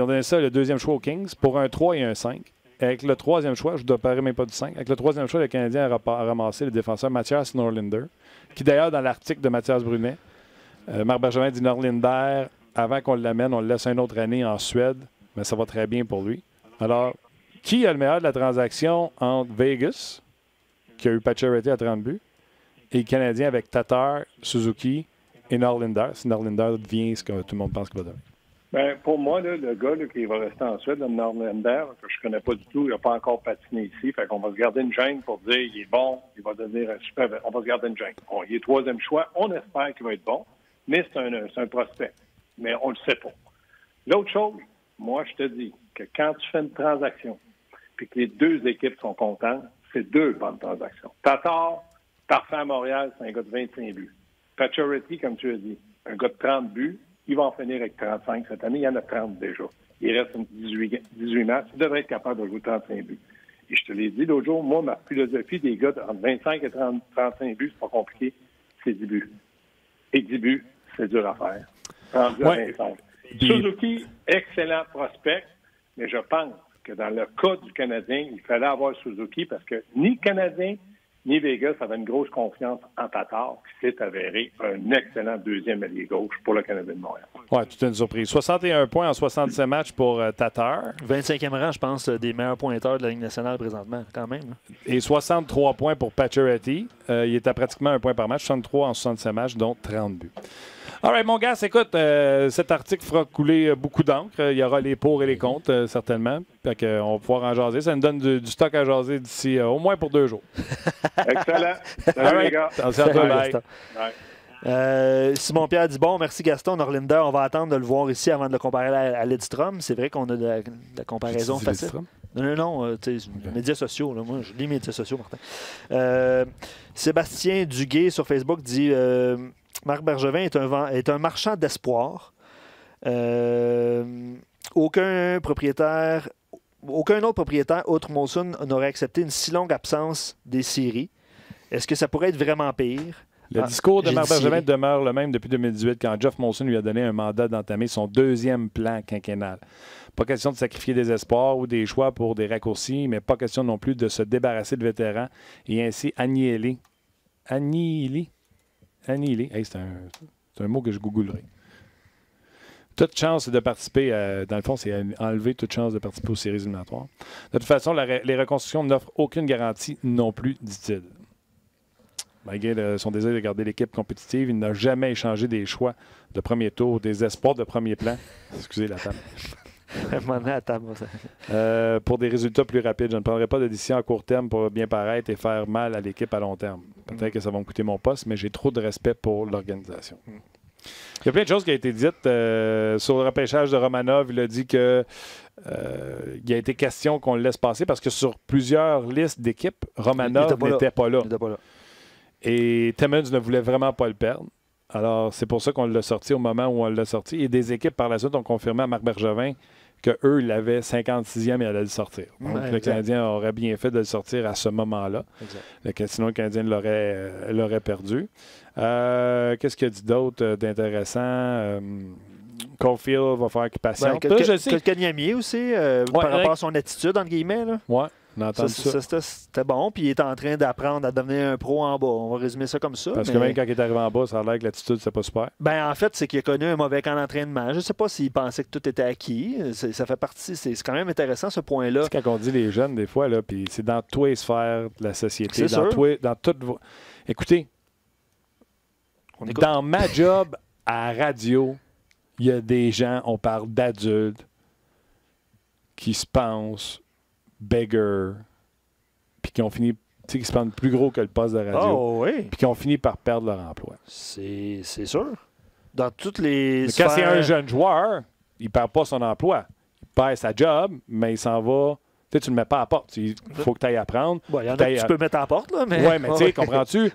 donné ça, le 2e choix aux Kings, pour un 3 et un 5. Avec le 3e choix, je ne dois parler même pas du 5. Avec le 3e choix, le Canadien a ramassé le défenseur Mathias Norlinder, qui d'ailleurs, dans l'article de Mathias Brunet, Marc Bergevin dit Norlinder, avant qu'on l'amène, on le laisse une autre année en Suède, mais ça va très bien pour lui. Alors, qui a le meilleur de la transaction entre Vegas, qui a eu Pacioretty à 30 buts, et le Canadien avec Tatar, Suzuki et Norlinder, si Norlinder devient ce que tout le monde pense qu'il va devenir? Ben, pour moi, là, le gars là, qui va rester en Suède, le Norlinder, que je connais pas du tout, il n'a pas encore patiné ici. Fait qu'on va se garder une gêne pour dire il est bon, il va devenir un super. On va se garder une gêne. Bon, il est 3e choix. On espère qu'il va être bon, mais c'est un prospect. Mais on ne le sait pas. L'autre chose, moi, je te dis que quand tu fais une transaction puis que les 2 équipes sont contentes, c'est 2 bonnes transactions. Tatar, parfait à Montréal, c'est un gars de 25 buts. Pacioretty, comme tu as dit, un gars de 30 buts. Il va en finir avec 35 cette année. Il y en a 30 déjà. Il reste 18 matchs. Il devrait être capable de jouer 35 buts. Et je te l'ai dit l'autre jour, moi, ma philosophie des gars entre 25 et 35 buts, c'est pas compliqué. C'est 10 buts. Et 10 buts, c'est dur à faire. Rendu à 25. Suzuki, excellent prospect, mais je pense que dans le cas du Canadien, il fallait avoir Suzuki parce que ni le Canadien ni Vegas avait une grosse confiance en Tatar, qui s'est avéré un excellent 2e allié gauche pour le Canadien de Montréal. Oui, toute une surprise. 61 points en 67 matchs pour Tatar. 25e rang, je pense, des meilleurs pointeurs de la Ligue nationale présentement, quand même. Et 63 points pour Pacioretty. Il est à pratiquement 1 point par match, 63 en 67 matchs, dont 30 buts. All right, mon gars, écoute, cet article fera couler beaucoup d'encre. Il y aura les pour et les contre, certainement. Fait qu'on va pouvoir en jaser. Ça nous donne du stock à jaser d'ici au moins pour 2 jours. Excellent. Salut, les gars. Attention à toi, bye. Simon-Pierre dit bon, merci Gaston. Norlinder, on va attendre de le voir ici avant de le comparer à Lidstrom. C'est vrai qu'on a de la comparaison facile. Non, les médias sociaux. Là, moi, je lis les médias sociaux, Martin. Sébastien Duguay sur Facebook dit Marc Bergevin est un marchand d'espoir. Aucun autre propriétaire, outre Molson, n'aurait accepté une si longue absence des séries. Est-ce que ça pourrait être vraiment pire? Le discours de Marc Bergevin demeure le même depuis 2018 quand Jeff Molson lui a donné un mandat d'entamer son 2e plan quinquennal. Pas question de sacrifier des espoirs ou des choix pour des raccourcis, mais pas question non plus de se débarrasser de vétérans et ainsi annihiler. Hey, c'est un mot que je googlerai. Toute chance de participer, dans le fond, c'est enlever toute chance de participer aux séries éliminatoires. De toute façon, les reconstructions n'offrent aucune garantie non plus, dit-il. Malgré son désir de garder l'équipe compétitive, il n'a jamais échangé des choix de premier tour, des espoirs de premier plan. Excusez la table. Pour des résultats plus rapides. Je ne prendrai pas de décision à court terme pour bien paraître et faire mal à l'équipe à long terme. Peut-être que ça va me coûter mon poste, mais j'ai trop de respect pour l'organisation. Il y a plein de choses qui ont été dites sur le repêchage de Romanov. Il a dit que il a été question qu'on le laisse passer parce que sur plusieurs listes d'équipes, Romanov n'était pas là. Et Timmons ne voulait vraiment pas le perdre. Alors, c'est pour ça qu'on l'a sorti au moment où on l'a sorti. Et des équipes par la suite ont confirmé à Marc Bergevin qu'eux, ils l'avaient 56e et allaient le sortir. Donc, le Canadien aurait bien fait de le sortir à ce moment-là. Sinon, le Canadien l'aurait perdu. Qu'est-ce qu'il a dit d'autre d'intéressant? Caulfield va faire qu'il patiente. Kotkaniemi aussi, par rapport à son attitude, entre guillemets. Oui. C'était bon, puis il est en train d'apprendre à devenir un pro en bas. On va résumer ça comme ça. Parce que même quand il est arrivé en bas, ça a l'air que l'attitude, c'est pas super. En fait, c'est qu'il a connu un mauvais camp d'entraînement. Je ne sais pas s'il pensait que tout était acquis. Ça fait partie. C'est quand même intéressant, ce point-là. C'est quand on dit les jeunes, des fois, là, puis c'est dans tous les sphères de la société. Dans toutes vos... Écoutez, dans ma job à radio, il y a des gens, on parle d'adultes, qui se pensent beggar, puis qui ont fini, qui se pensent plus gros que le poste de radio, puis qui ont fini par perdre leur emploi. C'est sûr. Dans toutes les mais quand c'est un jeune joueur, il ne perd pas son emploi. Il perd sa job, mais il s'en va. Tu ne le mets pas à la porte. Il faut que tu ailles apprendre. Il y en a que tu peux mettre à la porte, là, mais... Oui, mais tu sais, comprends-tu?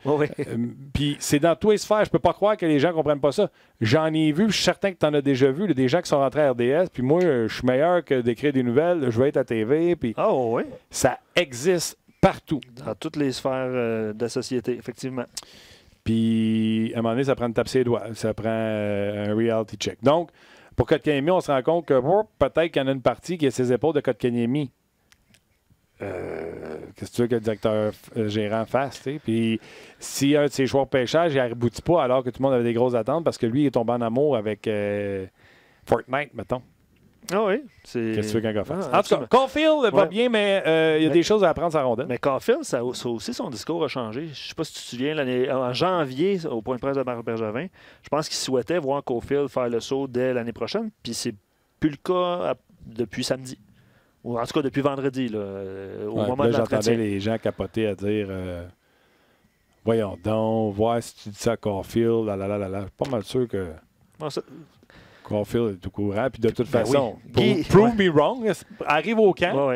Puis c'est dans tous les sphères. Je peux pas croire que les gens ne comprennent pas ça. J'en ai vu, je suis certain que tu en as déjà vu, des gens qui sont rentrés à RDS, puis moi, je suis meilleur que d'écrire des nouvelles, je vais être à TV, puis ça existe partout. Dans toutes les sphères de la société, effectivement. Puis, à un moment donné, ça prend une tape ses doigts. Ça prend un reality check. Donc, pour Kotkaniemi, on se rend compte que peut-être qu'il y en a une partie qui est ses épaules de Kotkaniemi. Qu'est-ce que tu veux que le directeur gérant fasse? T'sais? Puis si un de ses joueurs de pêchage, il n'aboutit pas alors que tout le monde avait des grosses attentes parce que lui, il est tombé en amour avec Fortnite, mettons. Ah oui. Qu'est-ce que tu veux qu'un gars fasse? En tout cas, Caulfield va bien, mais il y a des choses à apprendre sa rondelle. Mais Caulfield, ça aussi, son discours a changé. Je ne sais pas si tu te souviens, en janvier, au point de presse de Marc Bergevin, je pense qu'il souhaitait voir Caulfield faire le saut dès l'année prochaine, puis c'est plus le cas depuis samedi. Ou en tout cas depuis vendredi, là, au moment de l'entretien. J'entendais les gens capoter à dire voyons donc, voir si tu dis ça à Caulfield, Je suis pas mal sûr que Caulfield est au courant. Puis de toute façon, prove me wrong, arrive au camp.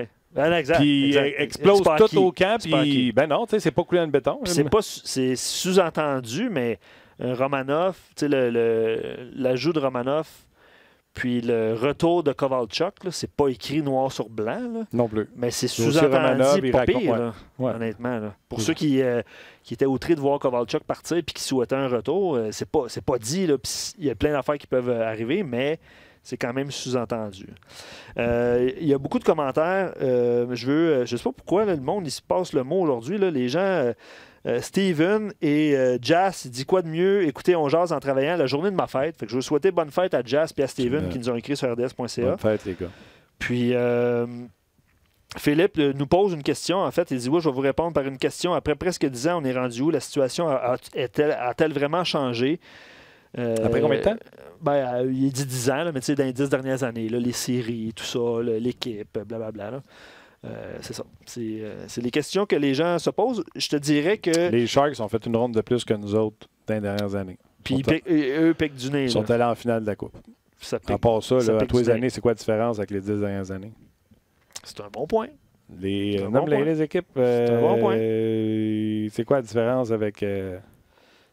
Puis explose tout au camp. Puis non, tu sais, c'est pas coulé dans le béton. C'est sous-entendu, mais Romanov, tu sais, l'ajout de Romanov. Puis le retour de Kovalchuk, c'est pas écrit noir sur blanc. Là. Non plus. Mais c'est sous-entendu, pas pire, honnêtement. Là. Pour ceux qui étaient outrés de voir Kovalchuk partir et qui souhaitaient un retour, c'est pas dit. Il y a plein d'affaires qui peuvent arriver, mais c'est quand même sous-entendu. Il y a beaucoup de commentaires. Je sais pas pourquoi le monde il se passe le mot aujourd'hui. Les gens... Steven et Jas, il dit quoi de mieux? Écoutez, on jase en travaillant la journée de ma fête. Fait que je veux souhaiter bonne fête à Jas et à Steven qui nous ont écrit sur rds.ca. Bonne fête, les gars. Puis Philippe nous pose une question. En fait, il dit oui, je vais vous répondre par une question. Après presque 10 ans, on est rendu où? La situation a-t-elle vraiment changé? Après combien de temps? Il dit 10 ans, là, mais tu sais, dans les 10 dernières années, là, les séries, tout ça, l'équipe, blablabla. Là. C'est ça. C'est les questions que les gens se posent. Je te dirais que... Les Sharks ont fait une ronde de plus que nous autres dans les dernières années. Puis eux piquent du nez. Ils sont allés en finale de la Coupe. À part ça, là, à tous les années, c'est quoi la différence avec les 10 dernières années? C'est un bon point. Les équipes. C'est un bon point. C'est quoi la différence avec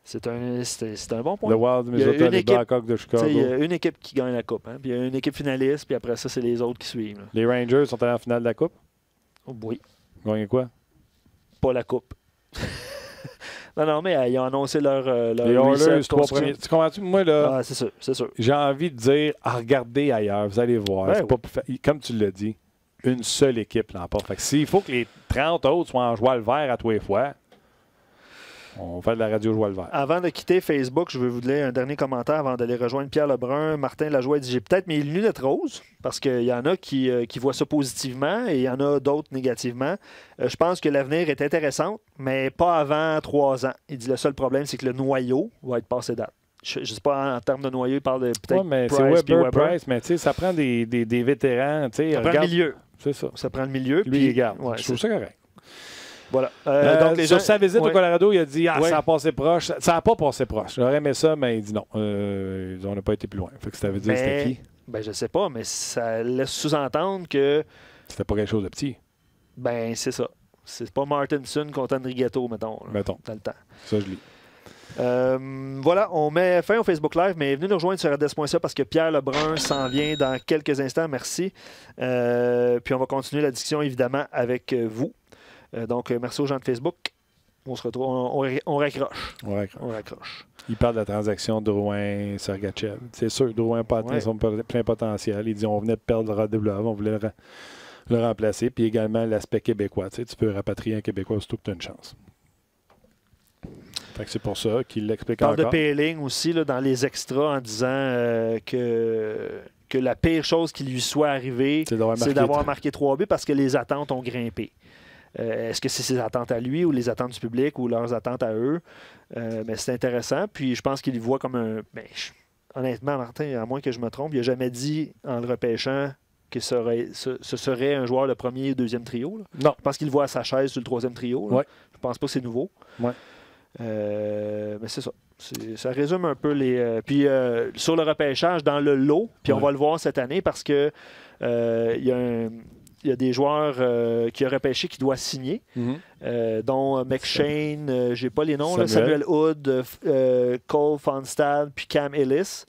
c'est un bon point. le Wild de Minnesota, les Blackhawks de Chicago? Il y a une équipe qui gagne la Coupe. Hein, puis il y a une équipe finaliste, puis après ça, c'est les autres qui suivent. Là. Les Rangers sont allés en finale de la Coupe? Oh, oui. Gagné quoi? Pas la Coupe. Non, mais ils ont annoncé leur les Oilers, 3 premiers. Tu comprends-tu? Moi, là, c'est sûr. J'ai envie de dire, regardez ailleurs, vous allez voir. Comme tu l'as dit, une seule équipe l'emporte. Fait que s'il faut que les 30 autres soient en joie le vert à tous les fois, on fait de la radio joie le vert. Avant de quitter Facebook, je veux vous donner un dernier commentaire avant d'aller rejoindre Pierre Lebrun. Martin Lajoie dit « J'ai peut-être mes lunettes roses » parce qu'il y en a qui voient ça positivement et il y en a d'autres négativement. Je pense que l'avenir est intéressant, mais pas avant 3 ans. Il dit « Le seul problème, c'est que le noyau va être passé date. » Je ne sais pas, en termes de noyau, il parle de peut-être Price puis Weber. Price, mais tu sais, ça prend des vétérans. Ça prend le milieu. C'est ça. Ça prend le milieu. Lui, il garde. Je trouve ça correct. Voilà. Donc, sur sa visite au Colorado, il a dit ça a passé proche. Ça n'a pas passé proche. J'aurais aimé ça, mais il dit non. On n'a pas été plus loin. Fait que ça veut dire c'était qui? Je ne sais pas, mais ça laisse sous-entendre que. C'était pas quelque chose de petit. C'est ça. C'est pas Martinson contre Andrigetto, mettons. Dans le temps. Ça, je lis. Voilà, on met fin au Facebook Live, mais venez nous rejoindre sur RDS.ca parce que Pierre Lebrun s'en vient dans quelques instants. Merci. Puis on va continuer la discussion, évidemment, avec vous. Donc, merci aux gens de Facebook. On se retrouve, on raccroche. On raccroche. Il parle de la transaction Drouin-Sergachev. C'est sûr, Drouin n'a pas atteint son plein potentiel. Il dit on venait de perdre le Radulov, on voulait le remplacer. Puis également l'aspect québécois. Tu peux rapatrier un Québécois surtout que tu as une chance. Fait que c'est pour ça qu'il l'explique encore. Il parle de Peeling aussi là, dans les extras en disant que la pire chose qui lui soit arrivée, c'est d'avoir marqué 3 buts parce que les attentes ont grimpé. Est-ce que c'est ses attentes à lui ou les attentes du public ou leurs attentes à eux? Mais c'est intéressant. Puis je pense qu'il voit comme un... honnêtement, Martin, à moins que je me trompe, il n'a jamais dit en le repêchant que ce serait un joueur de premier ou deuxième trio. Là. Non. Je pense qu'il voit à sa chaise sur le 3e trio. Là. Ouais. Je pense pas que c'est nouveau. Ouais. Mais c'est ça. Ça résume un peu les... Puis sur le repêchage, dans le lot, puis on va le voir cette année parce que il y a des joueurs qui ont repêché qui doivent signer, dont McShane, j'ai pas les noms, Samuel Hood, Cole Fonstad, puis Cam Ellis.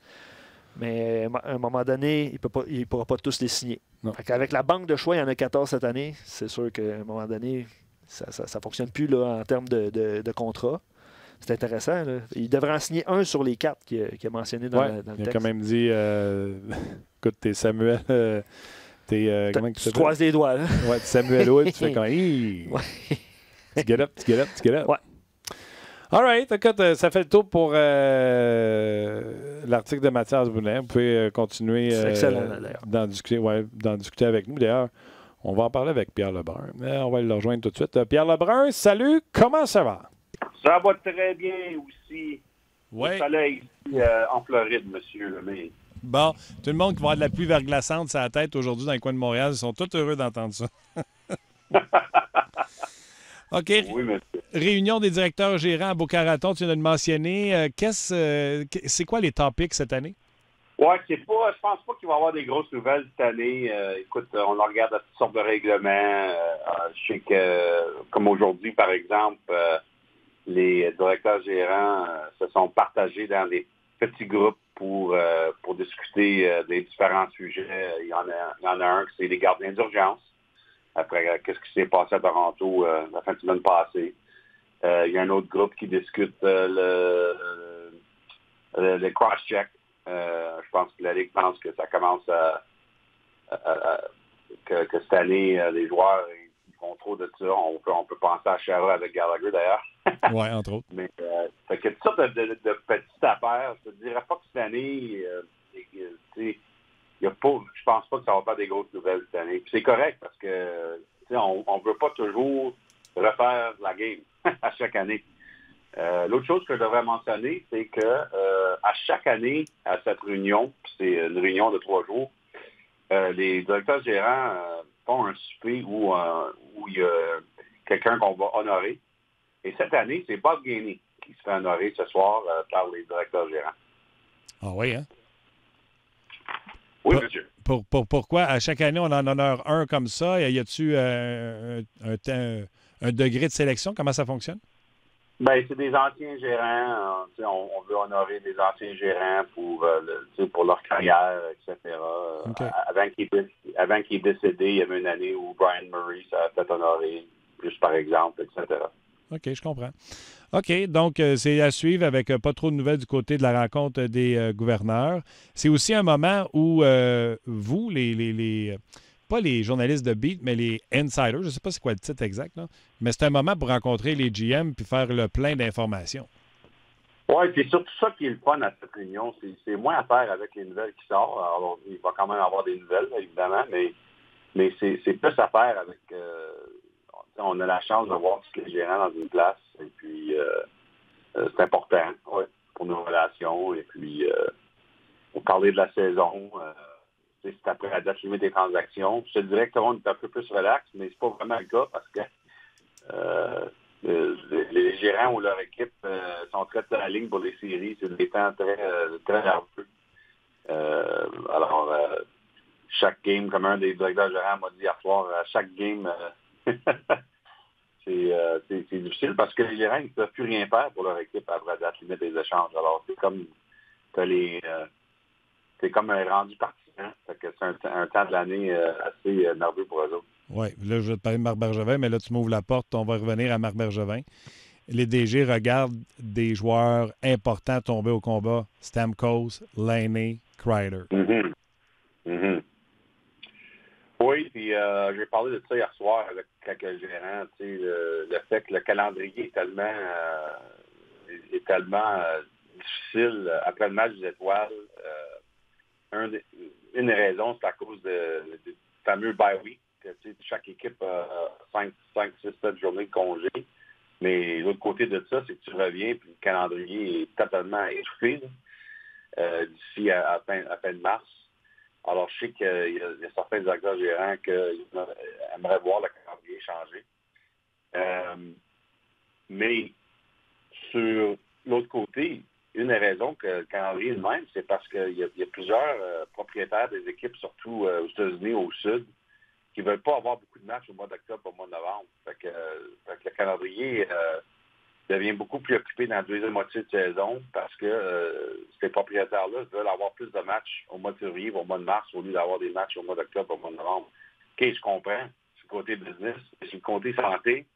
Mais à un moment donné, il ne pourra pas tous les signer. Avec la banque de choix, il y en a 14 cette année. C'est sûr qu'à un moment donné, ça ne fonctionne plus là, en termes de contrat. C'est intéressant. Là. Il devrait en signer un sur les 4 qu'il a mentionné dans le texte. Il a quand même dit écoute, t'es Samuel... comment tu croises les doigts. Là. Ouais, Samuel Hood, tu fais comme tu get up. Ouais. All right, écoute, ça fait le tour pour l'article de Mathias Boulet. Vous pouvez continuer d'en discuter avec nous. D'ailleurs, on va en parler avec Pierre Lebrun. On va le rejoindre tout de suite. Pierre Lebrun, salut, comment ça va? Ça va très bien aussi. Ouais. Le soleil en Floride, monsieur Lemay. Bon, tout le monde qui va avoir de la pluie verglaçante sur la tête aujourd'hui dans les coins de Montréal, ils sont tous heureux d'entendre ça. OK. Oui, monsieur. Réunion des directeurs gérants à Boca-Raton, tu viens de le mentionner. C'est quoi les topics cette année? Oui, je pense pas qu'il va y avoir des grosses nouvelles cette année. Écoute, on regarde à toutes sortes de règlements. Je sais que, comme aujourd'hui, par exemple, les directeurs gérants se sont partagés dans des petits groupes pour discuter des différents sujets. Il y en a un qui c'est les gardiens d'urgence. Après, qu'est-ce qui s'est passé à Toronto la fin de semaine passée. Il y a un autre groupe qui discute le cross-check. Je pense que la Ligue pense que ça commence que cette année, les joueurs ils font trop de ça. On peut penser à Chara avec Gallagher, d'ailleurs. Oui, entre autres. Mais fait que toutes sortes de petites affaires. Je te dirais pas que cette année, je pense pas que ça va faire des grosses nouvelles cette année. Puis c'est correct parce que on veut pas toujours refaire la game à chaque année. L'autre chose que je devrais mentionner, c'est que à chaque année, à cette réunion, c'est une réunion de 3 jours, les directeurs gérants font un souper où il y a quelqu'un qu'on va honorer. Et cette année, c'est Bob Gainey qui se fait honorer ce soir par les directeurs gérants. Ah oui, hein? Oui, monsieur. Pourquoi à chaque année, on en honore un comme ça? Y a-t-il un degré de sélection? Comment ça fonctionne? Ben, c'est des anciens gérants. On veut honorer des anciens gérants pour leur carrière, etc. Okay. Avant qu'il est décédé, il y avait une année où Brian Murray s'est fait honorer, juste par exemple, etc. OK, je comprends. OK, donc c'est à suivre avec pas trop de nouvelles du côté de la rencontre des gouverneurs. C'est aussi un moment où vous, pas les journalistes de beat, mais les insiders, je ne sais pas c'est quoi le titre exact, là, mais c'est un moment pour rencontrer les GM puis faire le plein d'informations. Oui, c'est surtout ça qui est le fun à cette réunion. C'est moins à faire avec les nouvelles qui sortent. Alors, il va quand même avoir des nouvelles, évidemment, mais c'est plus à faire avec... on a la chance de voir tous les gérants dans une place. Et puis, c'est important pour nos relations. Et puis, pour parler de la saison, c'est après la date limite des transactions. Je te dirais que tout le monde est un peu plus relax, mais c'est pas vraiment le cas parce que les gérants ou leur équipe sont très à la ligne pour les séries. C'est des temps très nerveux. Alors, chaque game, comme un des directeurs gérants m'a dit hier soir, chaque game, c'est difficile parce que les gérants ne peuvent plus rien faire pour leur équipe après la date limite des échanges. Alors, c'est comme c'est comme un rendu partisan. C'est un temps de l'année assez nerveux pour eux autres. Oui, là, je vais te parler de Marc Bergevin, mais là, tu m'ouvres la porte. On va revenir à Marc Bergevin. Les DG regardent des joueurs importants tomber au combat. Stamkos, Laine, Kreider. Mm-hmm. Mm-hmm. Oui, puis j'ai parlé de ça hier soir avec quelques gérants. Le fait que le calendrier est tellement difficile après le match des Étoiles. Une des raisons, c'est à cause du fameux bye week. Chaque équipe a 5, 6, 7 journées de congé. Mais l'autre côté de ça, c'est que tu reviens et le calendrier est totalement étouffé d'ici à fin de mars. Alors, je sais qu'il y a certains directeurs gérants qui aimeraient voir le calendrier changer. Mais sur l'autre côté, une des raisons que le calendrier est le même, c'est parce qu'il y a plusieurs propriétaires des équipes, surtout aux États-Unis, au Sud, qui ne veulent pas avoir beaucoup de matchs au mois d'octobre, au mois de novembre. Fait que le calendrier devient beaucoup plus occupé dans la deuxième moitié de saison parce que ces propriétaires-là veulent avoir plus de matchs au mois de février, au mois de mars, au lieu d'avoir des matchs au mois d'octobre, au mois de novembre. OK, je comprends. C'est le côté business. Mais sur le côté santé,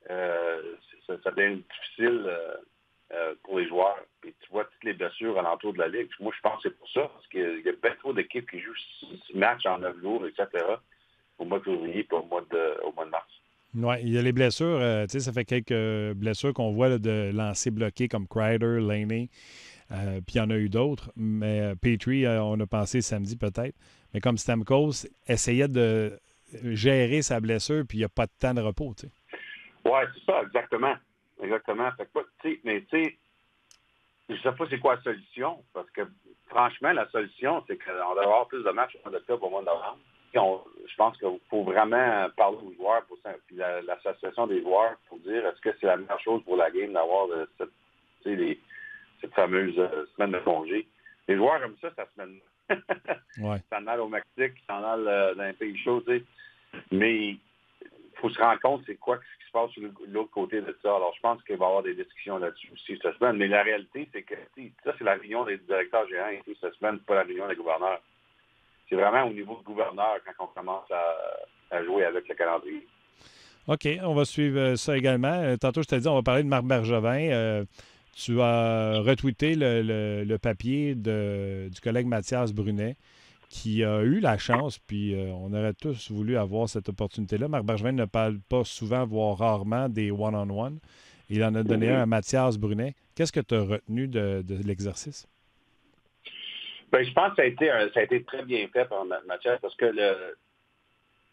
ça devient difficile pour les joueurs. Puis tu vois toutes les blessures alentour de la Ligue. Moi, je pense que c'est pour ça, parce qu'il y a bien trop d'équipes qui jouent 6 matchs en 9 jours, etc., au mois de février et au mois de mars. Oui, il y a les blessures. Ça fait quelques blessures qu'on voit là, de lancers bloqués comme Kreider, Laine. Puis il y en a eu d'autres. Mais Petrie, on a pensé samedi peut-être. Mais comme Stamkos essayait de gérer sa blessure, puis il n'y a pas de temps de repos. Oui, c'est ça, exactement. Exactement. Fait que, mais tu sais, je ne sais pas c'est quoi la solution, parce que franchement, la solution, c'est qu'on doit avoir plus de matchs au mois d'octobre au mois de novembre. Je pense qu'il faut vraiment parler aux joueurs, puis l'association des joueurs, pour dire est-ce que c'est la meilleure chose pour la game d'avoir cette fameuse semaine de congé. Les joueurs aiment ça, cette semaine. Ouais. Ils s'en allent au Mexique, ils s'en allent dans un pays chaud, tu sais. Mais il faut se rendre compte c'est quoi ce qui se passe sur l'autre côté de ça. Alors, je pense qu'il va y avoir des discussions là-dessus aussi cette semaine. Mais la réalité, c'est que ça, c'est la réunion des directeurs gérants ici cette semaine, pas la réunion des gouverneurs. C'est vraiment au niveau du gouverneur quand on commence à jouer avec le calendrier. OK, on va suivre ça également. Tantôt, je t'ai dit, on va parler de Marc Bergevin. Tu as retweeté le papier du collègue Mathias Brunet qui a eu la chance, puis on aurait tous voulu avoir cette opportunité-là. Marc Bergevin ne parle pas souvent, voire rarement, des one-on-one. Il en a donné un à Mathias Brunet. Qu'est-ce que tu as retenu de l'exercice? Bien, je pense que ça a été très bien fait par Mathias parce que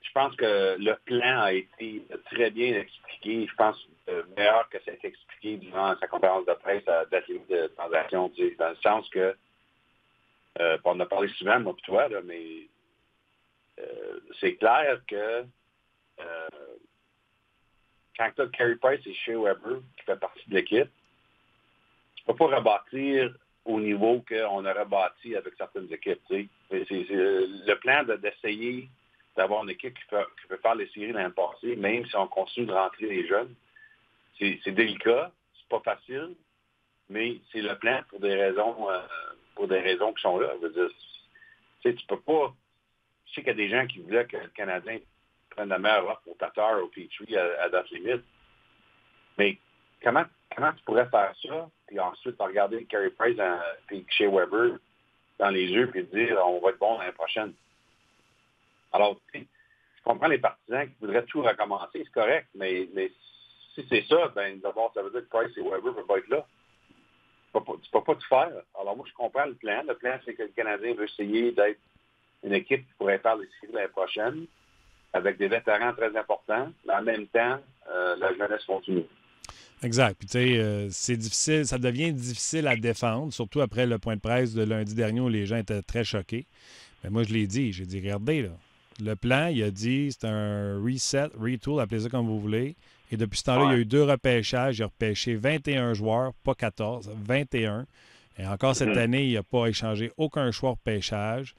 je pense que le plan a été très bien expliqué. Je pense meilleur que ça a été expliqué durant sa conférence de presse à date limite de transaction, dans le sens que, on en a parlé souvent, moi et toi, là, mais c'est clair que quand tu as Carey Price et Shea Weber qui fait partie de l'équipe, tu ne peux pas rebâtir au niveau qu'on aurait bâti avec certaines équipes. C'est le plan d'essayer d'avoir une équipe qui peut faire les séries l'année passée, même si on continue de rentrer les jeunes. C'est délicat, c'est pas facile, mais c'est le plan pour des raisons qui sont là. Je veux dire, tu peux pas. Je sais qu'il y a des gens qui voulaient que le Canadien prenne la meilleure offre au Tatar, au Petrie à date limite. Mais comment tu pourrais faire ça, puis ensuite regarder Carey Price et Shea Weber dans les yeux, puis dire on va être bon l'année prochaine? Alors, je comprends les partisans qui voudraient tout recommencer, c'est correct, mais si c'est ça, ben d'abord, ça veut dire que Price et Weber ne peuvent pas être là. Tu ne peux pas tout faire. Alors moi, je comprends le plan. Le plan, c'est que le Canadien veut essayer d'être une équipe qui pourrait faire les séries l'année prochaine, avec des vétérans très importants, mais en même temps, la jeunesse continue. Exact. Puis, tu sais, c'est difficile, ça devient difficile à défendre, surtout après le point de presse de lundi dernier où les gens étaient très choqués. Mais moi, je l'ai dit. J'ai dit, regardez, là, le plan, il a dit, c'est un reset, retool, appelez ça comme vous voulez. Et depuis ce temps-là, il y a eu 2 repêchages. Il a repêché 21 joueurs, pas 14, 21. Et encore cette année, il n'a pas échangé aucun choix de repêchage.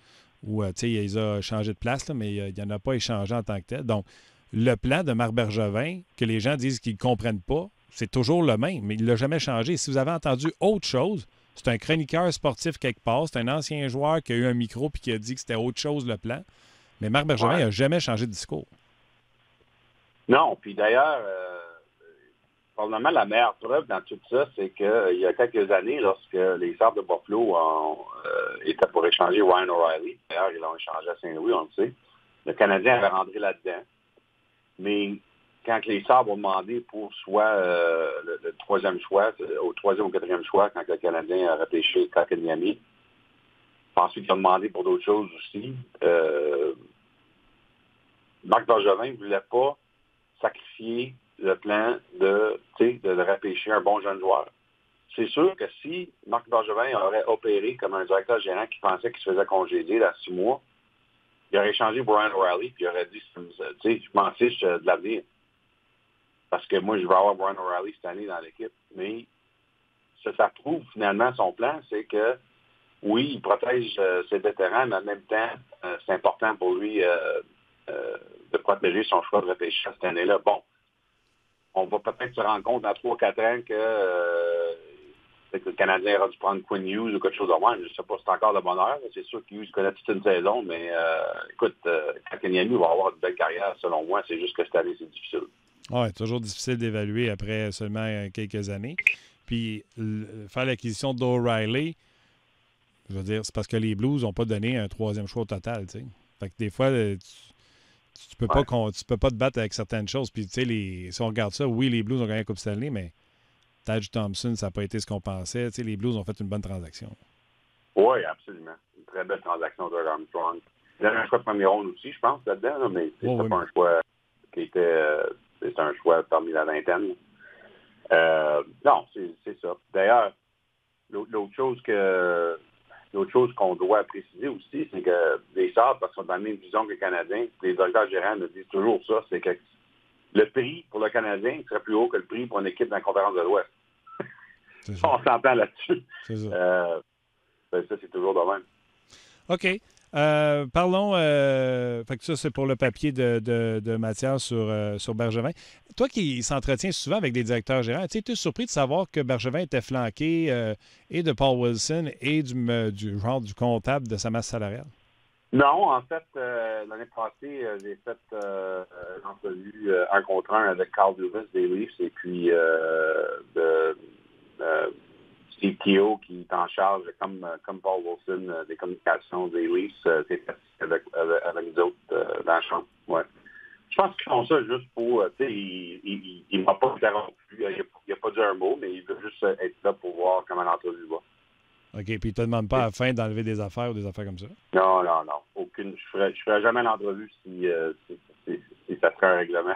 Ou, tu sais, il a changé de place, là, mais il n'en a pas échangé en tant que tel. Donc, le plan de Marc Bergevin, que les gens disent qu'ils ne comprennent pas, c'est toujours le même, mais il ne l'a jamais changé. Si vous avez entendu autre chose, c'est un chroniqueur sportif quelque part, c'est un ancien joueur qui a eu un micro et qui a dit que c'était autre chose le plan. Mais Marc Bergevin n'a jamais changé de discours. Non, puis d'ailleurs, probablement la meilleure preuve dans tout ça, c'est qu'il y a quelques années, lorsque les Sabres de Buffalo étaient pour échanger Ryan O'Reilly, d'ailleurs, ils l'ont échangé à Saint-Louis, on le sait, le Canadien avait rentré là-dedans. Mais quand les Sabres ont demandé pour soit le troisième choix, au troisième ou quatrième choix, quand le Canadien a repêché Kotkaniemi, ensuite ils ont demandé pour d'autres choses aussi, Marc Bergevin ne voulait pas sacrifier le plan de repêcher un bon jeune joueur. C'est sûr que si Marc Bergevin aurait opéré comme un directeur gérant qui pensait qu'il se faisait congédier dans 6 mois, il aurait échangé Brian O'Reilly puis il aurait dit, je m'en fiche de l'avenir. Parce que moi, je vais avoir Brian O'Reilly cette année dans l'équipe. Mais ça prouve finalement son plan, c'est que oui, il protège ses vétérans, mais en même temps, c'est important pour lui de protéger son choix de repêchage cette année-là. Bon, on va peut-être se rendre compte dans 3-4 ans que le Canadien aura dû prendre Quinn Hughes ou quelque chose de moins. Je ne sais pas si c'est encore de bonheur. C'est sûr que Hughes connaît toute une saison, mais écoute, Kotkaniemi va avoir une belle carrière, selon moi. C'est juste que cette année, c'est difficile. Oui, toujours difficile d'évaluer après seulement quelques années. Puis, faire l'acquisition d'O'Reilly, je veux dire, c'est parce que les Blues n'ont pas donné un troisième choix au total, tu sais. Fait que des fois, tu peux pas te battre avec certaines choses. Puis, tu sais, si on regarde ça, oui, les Blues ont gagné la Coupe Stanley, mais Tage Thompson, ça n'a pas été ce qu'on pensait. Tu sais, les Blues ont fait une bonne transaction. Oui, absolument. Une très belle transaction de Armstrong. Il y avait un choix de première ronde aussi, je pense, là-dedans, là, mais c'était pas un choix qui était... c'est un choix parmi la vingtaine. Non, c'est ça. D'ailleurs, l'autre chose qu'on doit préciser aussi, c'est que les Sabres, parce qu'ils sont dans la même vision que les Canadiens, les directeurs gérants nous disent toujours ça, c'est que le prix pour le Canadien serait plus haut que le prix pour une équipe dans la conférence de l'Ouest. On s'entend là-dessus. C'est ça. Ça, c'est toujours de même. OK. Parlons, fait que ça, c'est pour le papier de Mathias sur Bergevin. Toi qui s'entretiens souvent avec des directeurs gérants, tu es surpris de savoir que Bergevin était flanqué et de Paul Wilson et du comptable de sa masse salariale? Non, en fait, l'année passée, j'ai fait une entrevue 1 contre 1 avec Carl Dubas des Leafs et puis Steve Keogh qui est en charge, comme Paul Wilson, des communications des Leafs, c'est fait avec nous autres dans la chambre. Ouais. Je pense qu'ils font ça juste pour, tu sais, il ne m'a pas interrompu, il n'a pas dit un mot, mais il veut juste être là pour voir comment l'entrevue va. OK, puis il ne te demande pas à la fin d'enlever des affaires ou des affaires comme ça? Non. Aucune. Je ferais jamais l'entrevue si ça serait un règlement.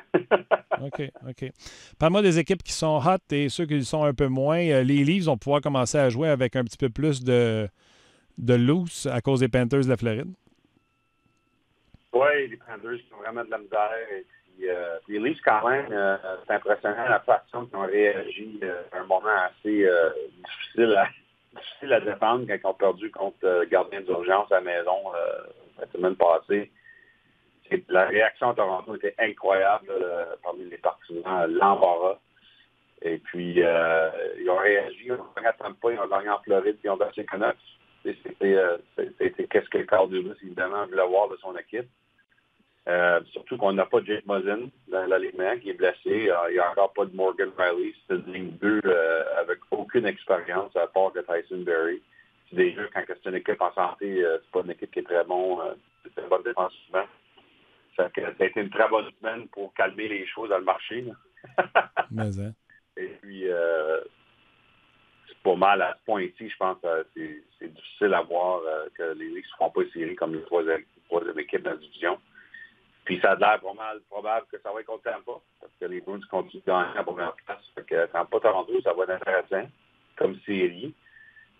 OK. Parle-moi des équipes qui sont hot et ceux qui sont un peu moins. Les Leafs vont pouvoir commencer à jouer avec un petit peu plus de loose à cause des Panthers de la Floride. Oui, les Panthers qui ont vraiment de la misère. Et puis, les Leafs, quand même, c'est impressionnant la façon qu'ils ont réagi à un moment assez difficile à défendre quand ils ont perdu contre le gardien d'urgence à la maison la semaine passée. La réaction à Toronto était incroyable parmi les partisans, l'embarras. Et puis, ils ont réagi, ils ont gagné à Tampa, ils ont gagné en Floride, puis ils ont battu les Canucks. C'était qu'est-ce que Carl Dubas, évidemment, voulait voir de son équipe. Surtout qu'on n'a pas Jake Muzzin dans l'alignement qui est blessé. Il n'y a encore pas de Morgan Riley. C'est une ligne 2 avec aucune expérience à part de Tyson Berry. C'est déjà, quand c'est une équipe en santé, c'est pas une équipe qui est très bon. C'est très bonne défensivement. Ça a été une très bonne semaine pour calmer les choses dans le marché. Mais, hein. Et puis, c'est pas mal à ce point-ci, je pense que c'est difficile à voir que les Leafs ne feront pas de série comme les troisième équipe dans la division. Puis ça a l'air pas mal probable que ça va être contre Tampa, parce que les Bruins continuent de gagner à la première place. Fait que Tampa-Toronto, ça va être intéressant comme série.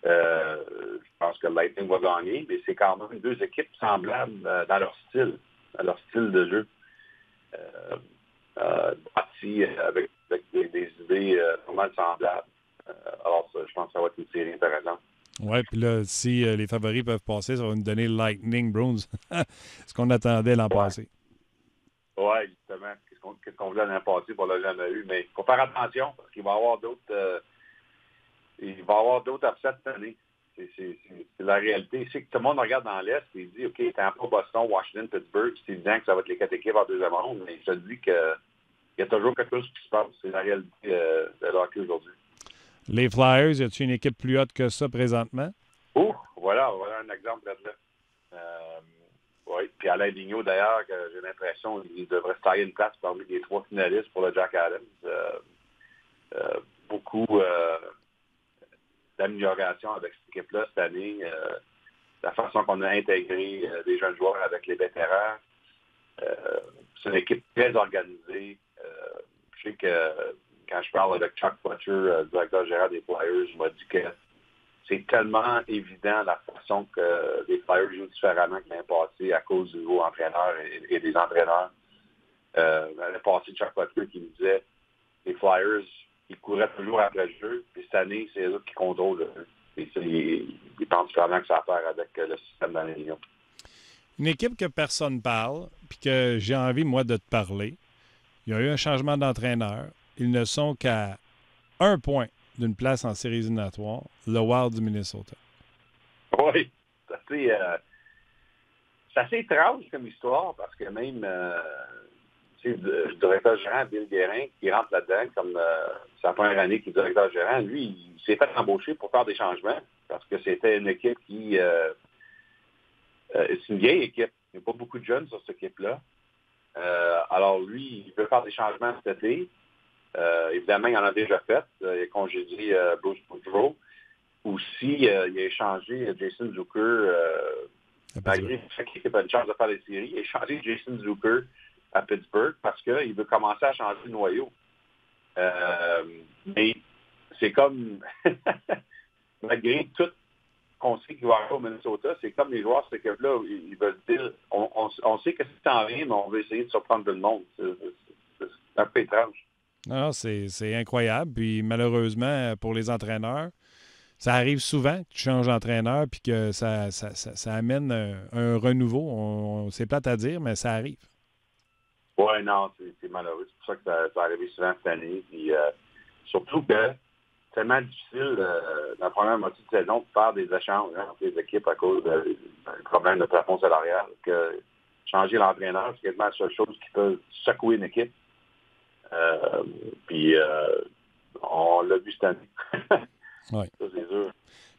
Je pense que le Lightning va gagner, mais c'est quand même deux équipes semblables dans leur style de jeu. Bâti avec des idées pas mal semblables. Alors, je pense que ça va être une série intéressante. Oui, puis là, si les favoris peuvent passer, ça va nous donner Lightning Bruins, ce qu'on attendait l'an passé. Oui, justement. Qu'est-ce qu'on voulait l'an passé, on ne l'a jamais eu. Mais il faut faire attention, parce qu'il va y avoir d'autres upsets cette année. C'est la réalité. C'est que tout le monde regarde dans l'Est et dit, OK, Tampa, Boston, Washington, Pittsburgh, c'est évident que ça va être les 4 équipes en deuxième ronde, mais je te dis qu'il y a toujours quelque chose qui se passe. C'est la réalité de l'hockey aujourd'hui. Les Flyers, y a-t-il une équipe plus haute que ça présentement? Oh, voilà un exemple de là. Oui, puis Alain Vigneault, d'ailleurs, j'ai l'impression qu'il devrait se tailler une place parmi les 3 finalistes pour le Jack Adams. Beaucoup d'amélioration avec cette équipe-là cette année. La façon qu'on a intégré des jeunes joueurs avec les vétérans. C'est une équipe très organisée. Je sais que quand je parle avec Chuck Fletcher, directeur général des Flyers, il m'a dit que c'est tellement évident la façon que les Flyers jouent différemment que l'année passée à cause du nouveau entraîneur et des entraîneurs. L'année passée, Chuck Fletcher qui me disait les Flyers, ils couraient toujours après le jeu, puis cette année, c'est eux qui contrôlent le jeu. Et ils pensent vraiment que ça a à faire avec le système d'alignation. Une équipe que personne ne parle, puis que j'ai envie, moi, de te parler. Il y a eu un changement d'entraîneur. Ils ne sont qu'à 1 point d'une place en séries éliminatoires, le Wild du Minnesota. Oui, c'est assez étrange comme histoire, parce que même le directeur gérant, Bill Guérin, qui rentre là-dedans, comme sa première année qui est directeur gérant, lui, il s'est fait embaucher pour faire des changements, parce que c'était une équipe qui... c'est une vieille équipe. Il n'y a pas beaucoup de jeunes sur cette équipe-là. Alors, lui, il veut faire des changements cet été. Évidemment, il en a déjà fait. Il a congédié Bruce Boudreau. Aussi, il a échangé Jason Zucker. Malgré chaque équipe a une chance de faire des séries, il a échangé Jason Zucker à Pittsburgh parce qu'il veut commencer à changer le noyau. Mais c'est comme, malgré tout qu'on sait qu'il va avoir au Minnesota, c'est comme les joueurs de cette équipe-là, ils veulent dire, on sait que c'est en rien, mais on veut essayer de surprendre tout le monde. C'est un peu étrange. Non, c'est incroyable. Puis malheureusement, pour les entraîneurs, ça arrive souvent que tu changes d'entraîneur puis que ça amène un renouveau. C'est plate à dire, mais ça arrive. Oui, non, c'est malheureux. C'est pour ça que ça arrive souvent cette année. Puis, surtout que c'est tellement difficile dans la première moitié de saison de faire des échanges entre les équipes à cause du problème de plafond salarial, que changer l'entraîneur, c'est quasiment la seule chose qui peut secouer une équipe. Puis on l'a vu cette année. Oui. Ça, c'est sûr.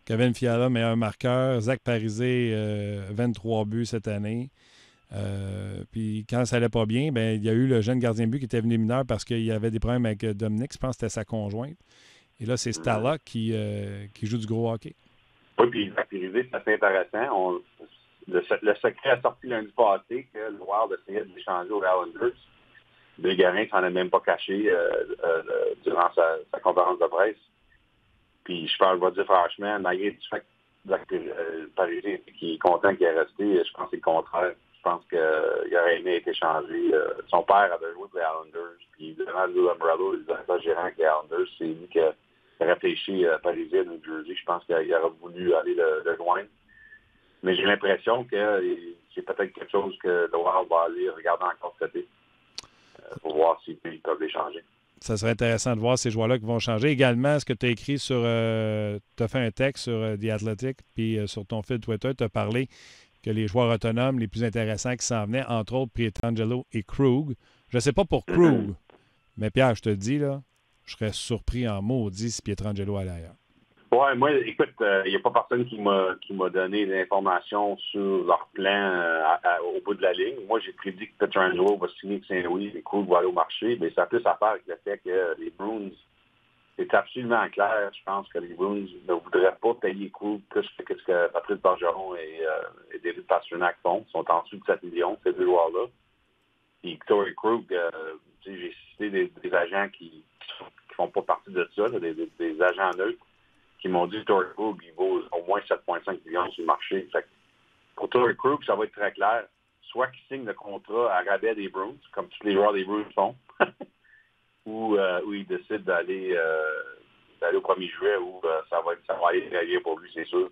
Kevin Fiala, meilleur marqueur. Zach Parisé, 23 buts cette année. Puis quand ça allait pas bien, ben il y a eu le jeune gardien de but qui était venu mineur parce qu'il y avait des problèmes avec Dominique. Je pense que c'était sa conjointe. Et là, c'est Stala qui joue du gros hockey. Oui, puis Zach Parisé, c'est assez intéressant. Le secret a sorti lundi passé que le Wild essayait de l'échanger aux Islanders. Bill Guerin s'en est même pas caché durant sa conférence de presse. Puis je vais dire franchement, malgré le fait que Parisien qui est content qu'il est resté, je pense que c'est le contraire. Je pense qu'il aurait aimé être échangé. Son père avait joué pour les Islanders. Puis évidemment, Lou Lamoriello, le directeur gérant avec les Islanders, c'est lui qui a réfléchi à Parisien, New Jersey. Je pense qu'il aurait voulu aller le joindre. Mais j'ai l'impression que c'est peut-être quelque chose que The Wild va aller regarder encore cet été pour voir s'ils peuvent les changer. Ça serait intéressant de voir ces joueurs-là qui vont changer. Également, ce que tu as écrit sur... tu as fait un texte sur The Athletic, puis sur ton fil Twitter, tu as parlé que les joueurs autonomes les plus intéressants qui s'en venaient, entre autres Pietrangelo et Krug. Je ne sais pas pour Krug, mais Pierre, je te dis, là, je serais surpris en maudit si Pietrangelo allait ailleurs. Ouais, moi, écoute, il n'y a pas personne qui m'a donné l'information sur leur plan au bout de la ligne. Moi, j'ai prédit que Pietrangelo va signer avec Saint-Louis et Krug va aller au marché, mais ça a plus à faire avec le fait que les Bruins, c'est absolument clair. Je pense que les Bruins ne voudraient pas payer Krug plus que ce que Patrice Bergeron et David Pastrnak font. Ils sont en dessous de 7 millions, ces deux joueurs-là. Et Torrey Krug, j'ai cité des agents qui font pas partie de ça, là, des agents neutres, qui m'ont dit que Torrey Krug, il vaut au moins 7,5 millions sur le marché. Fait que pour Torrey Krug, ça va être très clair. Soit qu'il signe le contrat à rabais des Bruins, comme tous les joueurs des Bruins font, ou il décide d'aller au 1er juillet, où ça va aller très bien pour lui, c'est sûr.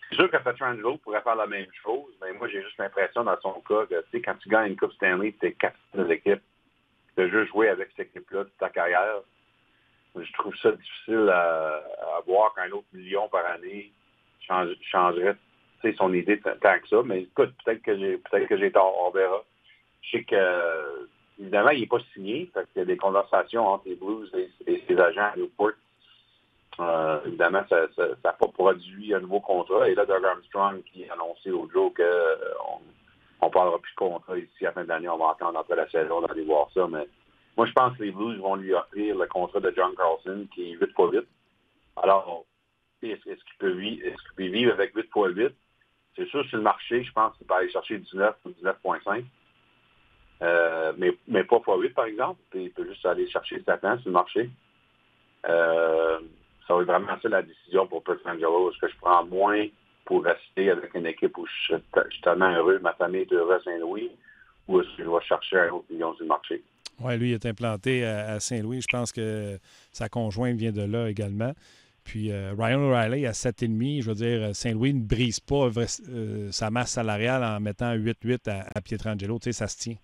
C'est sûr que Pietrangelo pourrait faire la même chose, mais moi, j'ai juste l'impression, dans son cas, que tu sais, quand tu gagnes une Coupe Stanley, tu es capitaine de l'équipe, tu as juste joué avec cette équipe-là toute ta carrière. Je trouve ça difficile à voir qu'un autre million par année changerait son idée tant que ça. Mais écoute, peut-être que j'ai tort, on verra. Je sais que, évidemment, il n'est pas signé. Fait qu'il y a des conversations entre les Blues et ses agents à Newport. Évidemment, ça n'a pas produit un nouveau contrat. Et là, Doug Armstrong qui a annoncé l'autre jour qu'on ne parlera plus de contrat ici à la fin de l'année. On va attendre après la saison d'aller voir ça. Mais moi, je pense que les Blues vont lui offrir le contrat de John Carlson, qui est 8x8. Alors, est-ce qu'il peut vivre avec 8x8? C'est sûr, sur le marché, je pense qu'il peut aller chercher 19 ou 19,5. Mais pas x8, par exemple. Il peut juste aller chercher 7 ans sur le marché. Ça va être vraiment ça la décision pour Pietrangelo. Est-ce que je prends moins pour rester avec une équipe où je suis tellement heureux, ma famille est heureuse à Saint-Louis, ou est-ce que je vais chercher un autre million sur le marché? Oui, lui, il est implanté à Saint-Louis. Je pense que sa conjointe vient de là également. Puis Ryan O'Reilly à 7,5, je veux dire, Saint-Louis ne brise pas sa masse salariale en mettant 8,8 à Pietrangelo. Tu sais, ça se tient.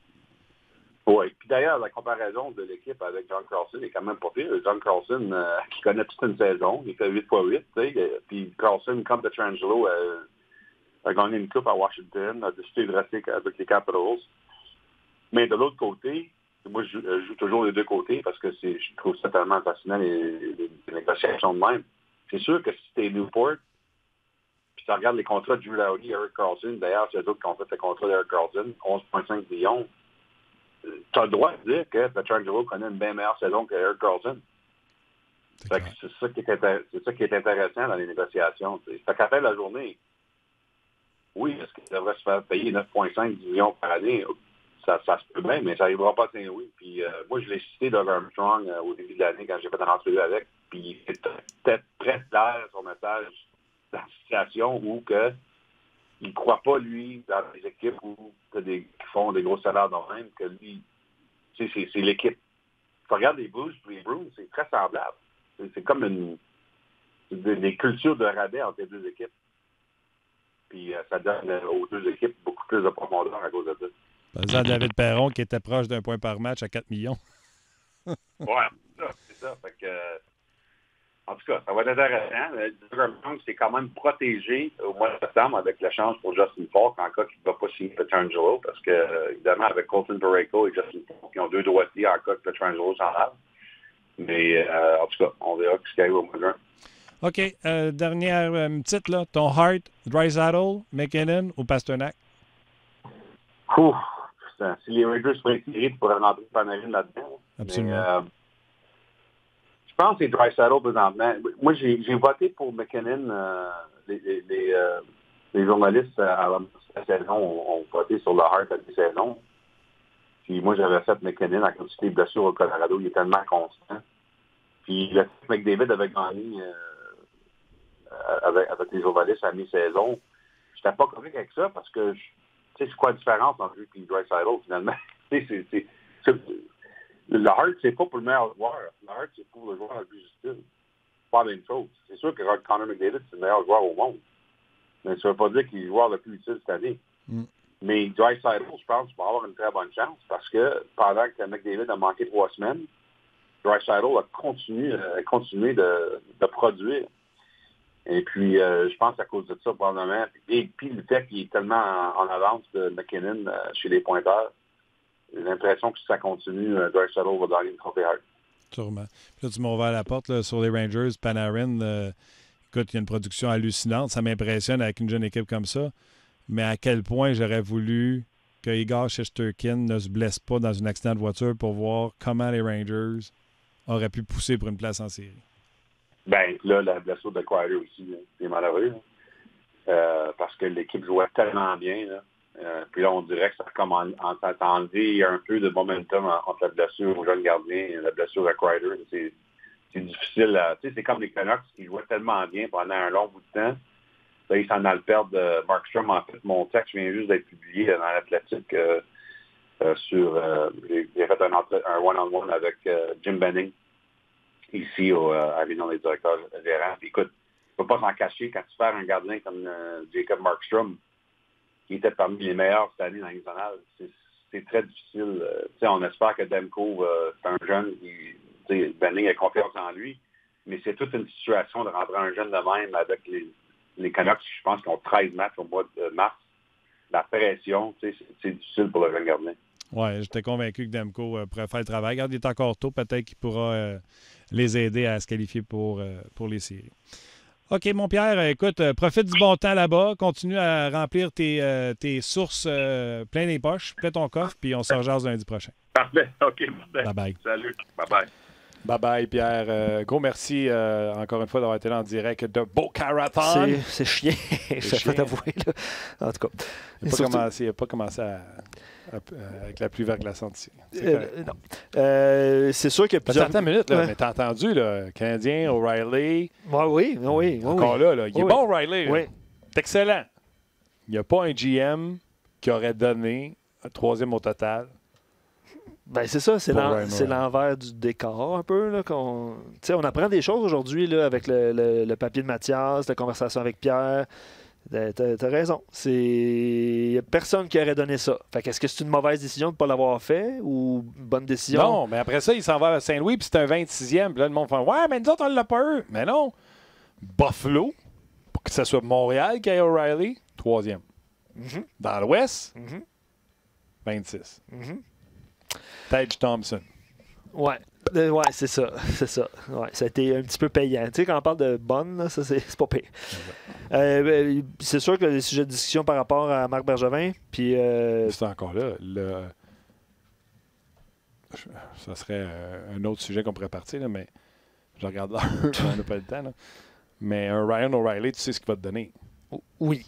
Oui. Puis d'ailleurs, la comparaison de l'équipe avec John Carlson est quand même pas pire. John Carlson, qui connaît toute une saison, il fait 8x8. Puis Carlson, comme Pietrangelo, a gagné une coupe à Washington, a décidé de rester avec les Capitals. Mais de l'autre côté, moi, je joue toujours les deux côtés parce que je trouve ça tellement fascinant, les négociations de même. C'est sûr que si tu es Newport, puis tu regardes les contrats de Drew Doughty, Erik Karlsson, d'ailleurs, c'est eux autres qui ont fait le contrat d'Erik Karlsson, 11,5 millions, tu as le droit de dire que Pietrangelo connaît une bien meilleure saison que Erik Karlsson. C'est ça qui est intéressant dans les négociations. Fait qu'à la fin de la journée, oui, est-ce qu'il devrait se faire payer 9,5 millions par année? Ça se peut bien, mais ça n'arrivera pas à Saint-Louis. Puis moi, je l'ai cité Doug Armstrong au début de l'année quand j'ai fait une entrevue avec. Puis c'était très clair son message dans la situation où il ne croit pas, lui, dans les équipes qui font des gros salaires de même, que lui, c'est l'équipe. Tu regardes les Blues et les Bruins, c'est très semblable. C'est comme des cultures de rabais entre les deux équipes. Puis ça donne aux deux équipes beaucoup plus de profondeur à cause de ça. Par David Perron qui était proche d'un point par match à 4 millions. Ouais, c'est ça. Fait que, en tout cas, ça va être intéressant. Doug Armstrong s'est quand même protégé au mois de septembre avec l'échange pour Justin Falk en cas qu'il ne va pas signer Pietrangelo parce que, évidemment, avec Colton Parayko et Justin Falk, ils ont deux droitiers en cas que Pietrangelo s'en va. Mais, en tout cas, on verra ce qui arrive au mois de juin. OK. Dernière petite, là. Ton Hart, Draisaitl, McKinnon ou Pastrnak? Ouf. Si les Raiders seraient tirés, tu pourrais rentrer Panarin là-dedans. Absolument. Mais, je pense que c'est Draisaitl présentement. Moi, j'ai voté pour McKinnon. Les journalistes à la saison ont voté sur le Hart à la saison. Puis moi, j'avais fait McKinnon à cause des blessures au Colorado. Il est tellement constant. Puis le McDavid avait gagné avec les Ovalistes à mi-saison. Je n'étais pas convaincu avec ça parce que, tu sais, c'est quoi la différence entre lui et Draisaitl, finalement? Le Hart, c'est pas pour le meilleur joueur. Le Hart, c'est pour le joueur le plus utile. Pas la même chose. C'est sûr que Connor McDavid, c'est le meilleur joueur au monde. Mais ça ne veut pas dire qu'il est le joueur le plus utile cette année. Mais Draisaitl, je pense, va avoir une très bonne chance parce que pendant que McDavid a manqué 3 semaines, Draisaitl a continué de produire. Et puis, je pense à cause de ça, probablement. Et puis, le fait qu'il est tellement en avance de McKinnon chez les pointeurs, j'ai l'impression que si ça continue, Draisaitl va gagner une trophée Hart. Sûrement. Puis là, tu m'as ouvert la porte là, sur les Rangers, Panarin. Écoute, il y a une production hallucinante. Ça m'impressionne avec une jeune équipe comme ça. Mais à quel point j'aurais voulu que Igor Shesterkin ne se blesse pas dans un accident de voiture pour voir comment les Rangers auraient pu pousser pour une place en série. Ben là, la blessure de Kreider aussi, c'est malheureux. Parce que l'équipe jouait tellement bien. Là. Puis là, on dirait que ça a comme enlevé un peu de momentum entre la blessure au jeune gardien et la blessure à Kreider. C'est difficile. Tu sais, c'est comme les Canucks qui jouaient tellement bien pendant un long bout de temps. Là, ils s'en allent perdre Markstrom. En fait, mon texte vient juste d'être publié dans l'Athletic sur... j'ai fait un one-on-one avec Jim Benning ici à l'Union des directeurs gérants. Puis, écoute, tu ne peux pas s'en cacher quand tu perds un gardien comme Jacob Markstrom, qui était parmi les meilleurs cette année dans la Ligue nationale. C'est très difficile. On espère que Demko, c'est un jeune qui, Benning a confiance en lui, mais c'est toute une situation de rentrer un jeune de même avec les Canucks, je pense qu'ils ont 13 matchs au mois de mars. La pression, c'est difficile pour le jeune gardien. Oui, j'étais convaincu que Demko pourrait faire le travail. Regarde, il est encore tôt. Peut-être qu'il pourra les aider à se qualifier pour les séries. OK, mon Pierre, écoute, profite du bon temps là-bas. Continue à remplir tes sources plein les poches, plein ton coffre, puis on se rejase lundi prochain. Parfait. OK. Bye-bye. Salut. Bye-bye. Bye-bye, Pierre. Gros merci encore une fois d'avoir été là en direct de Boca Raton. C'est chiant, je vais t'avouer. En tout cas. Il n'a pas commencé avec la pluie verglaçante ici. Non. C'est sûr que plusieurs... Attends une minute, là, mais t'as entendu, là, Canadien, O'Reilly. Oui. Encore là. Il est bon, O'Reilly. Oui. C'est excellent. Il n'y a pas un GM qui aurait donné un 3e au total. Ben c'est ça, c'est l'envers du décor un peu. Là, on apprend des choses aujourd'hui là, avec le papier de Mathias, la conversation avec Pierre. T'as raison. Il n'y a personne qui aurait donné ça. Fait qu'est-ce que c'est une mauvaise décision de ne pas l'avoir fait ou une bonne décision? Non, mais après ça, il s'en va à Saint-Louis puis c'est un 26e. Puis là, le monde fait « Ouais, mais nous autres, on l'a pas eu. » Mais non. Buffalo, pour que ce soit Montréal qui ait O'Reilly, 3e. Mm-hmm. Dans l'Ouest, 26. Mm-hmm. Tage Thompson. Ouais, c'est ça. Ouais, ça a été un petit peu payant. Tu sais, quand on parle de bonne, là, ça, c'est pas pire. C'est sûr que les sujets de discussion par rapport à Marc Bergevin, puis... C'est encore là. Ça serait un autre sujet qu'on pourrait partir, là, mais je regarde là, on n'a pas le temps. Là. Mais un Ryan O'Reilly, tu sais ce qu'il va te donner. Oui.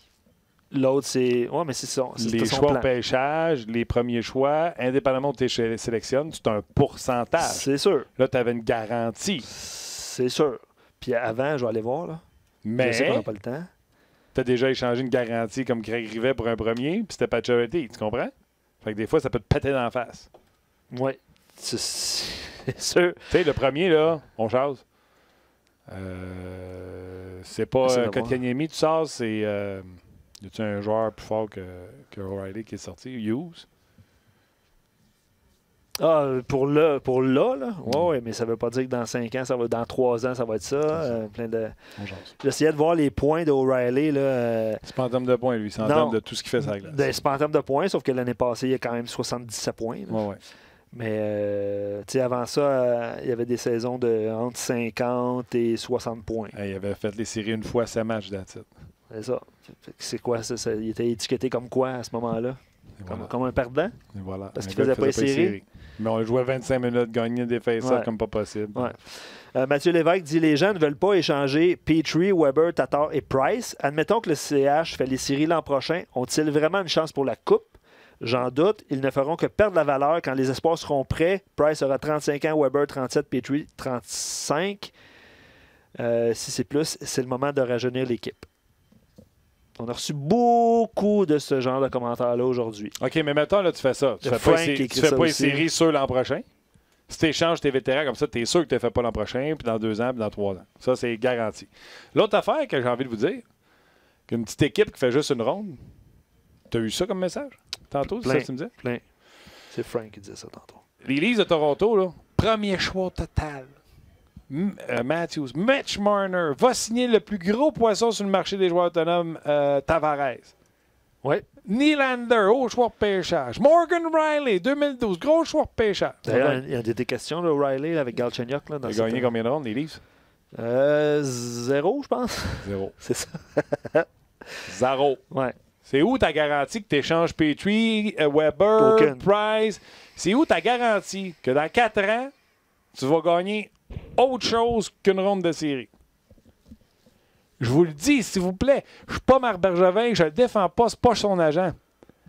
L'autre, c'est... Oui, mais c'est ça. Les choix au pêchage, les premiers choix, indépendamment où tu les sélectionnes, c'est un pourcentage. C'est sûr. Là, tu avais une garantie. C'est sûr. Puis avant, je vais aller voir, là. Mais je sais qu'on n'a pas le temps. Tu as déjà échangé une garantie comme Craig Rivet pour un premier, puis c'était pas de charity, tu comprends? Fait que des fois, ça peut te péter dans la face. Oui. C'est sûr. Tu sais, le premier, là, on chasse. C'est pas Kotkaniemi, tu sors, c'est... Y a-t-il un joueur plus fort que O'Reilly qui est sorti? Hughes? Pour là? Oui, mais ça ne veut pas dire que dans 5 ans, dans 3 ans, ça va être ça. J'essayais de voir les points d'O'Reilly. C'est pas en termes de points, lui. C'est en termes de tout ce qu'il fait sur la glace. C'est pas en termes de points, sauf que l'année passée, il y a quand même 77 points. Ouais. Mais avant ça, il y avait des saisons de entre 50 et 60 points. Il avait fait les séries une fois à 7 matchs d'attitude. C'est ça. C'est quoi ça? Il était étiqueté comme quoi à ce moment-là? Comme un perdant? Et voilà. Parce qu'il ne faisait pas les séries. Mais on jouait 25 minutes, gagner des face-offs comme pas possible. Ouais. Mathieu Lévesque dit « Les gens ne veulent pas échanger Petrie, Weber, Tatar et Price. Admettons que le CH fait les séries l'an prochain. Ont-ils vraiment une chance pour la Coupe? J'en doute. Ils ne feront que perdre la valeur quand les espoirs seront prêts. Price aura 35 ans, Weber 37, Petrie 35. Si c'est plus, c'est le moment de rajeunir l'équipe. On a reçu beaucoup de ce genre de commentaires-là aujourd'hui. OK, mais mettons, là, tu fais ça. Tu Il y a fais pas, Frank qui écrit tu fais ça pas une aussi. série sur l'an prochain. Si tu échanges tes vétérans comme ça, tu es sûr que tu ne fais pas l'an prochain, puis dans 2 ans, puis dans 3 ans. Ça, c'est garanti. L'autre affaire que j'ai envie de vous dire, qu'une petite équipe qui fait juste une ronde, tu as eu ça comme message tantôt? C'est ça que tu me disais? Plein. C'est Frank qui disait ça tantôt. Les Leafs de Toronto, là, premier choix total. Matthews, Mitch Marner va signer le plus gros poisson sur le marché des joueurs autonomes, Tavares. Oui. Nylander, haut choix de pêchage. Morgan Riley, 2012, gros choix de pêchage. D'ailleurs, il y a des questions, là, Riley, là, avec Galchenyuk. Là, dans Il a gagné combien de rondes, les Leafs? 0, je pense. 0. C'est ça. 0. Ouais. C'est où ta garantie que tu échanges Petrie, Weber, Aucune. Price? C'est où ta garantie que dans 4 ans, tu vas gagner autre chose qu'une ronde de série? Je vous le dis, s'il vous plaît. Je ne suis pas Marc Bergevin, je ne le défends pas, c'est pas son agent.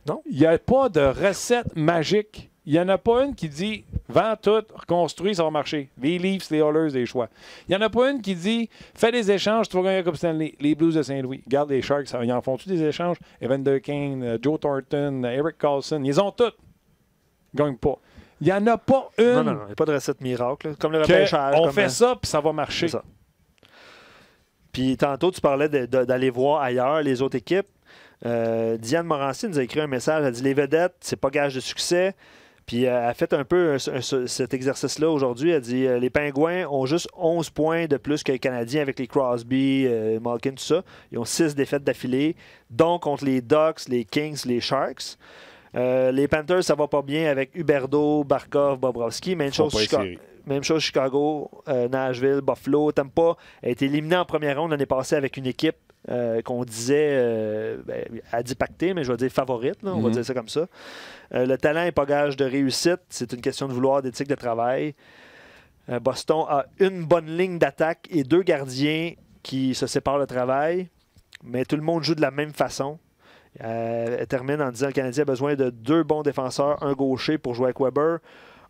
Non. Il n'y a pas de recette magique. Il n'y en a pas une qui dit « Vends tout, reconstruis, ça va marcher. » Les Leafs, les Oilers, les choix. Il n'y en a pas une qui dit « Fais des échanges, tu vas gagner la Coupe Stanley. » Les Blues de Saint-Louis. Regarde les Sharks, ils en font-tu des échanges? Evander Kane, Joe Thornton, Eric Carlson, ils ont tous. Ils ne gagnent pas. Il n'y en a pas une. Non, il n'y a pas de recette miracle. Là. Comme le que repêchage. on comme fait ça, puis ça va marcher. C'est ça. Puis tantôt, tu parlais d'aller voir ailleurs les autres équipes. Diane Morancy nous a écrit un message. Elle a dit les vedettes, c'est pas gage de succès. Puis elle a fait un peu cet exercice-là aujourd'hui. Elle dit les Pingouins ont juste 11 points de plus que les Canadiens avec les Crosby, Malkin, tout ça. Ils ont 6 défaites d'affilée, dont contre les Ducks, les Kings, les Sharks. Les Panthers, ça va pas bien avec Huberdeau, Barkov, Bobrovski. Même chose Chicago, Nashville, Buffalo. Tampa a été éliminé en première ronde l'année passée avec une équipe qu'on disait à dit pacté, mais je vais dire favorite. Là, on va dire ça comme ça. Le talent n'est pas gage de réussite. C'est une question de vouloir, d'éthique de travail. Boston a une bonne ligne d'attaque et 2 gardiens qui se séparent le travail, mais tout le monde joue de la même façon. Elle termine en disant que le Canadien a besoin de 2 bons défenseurs, un gaucher pour jouer avec Weber,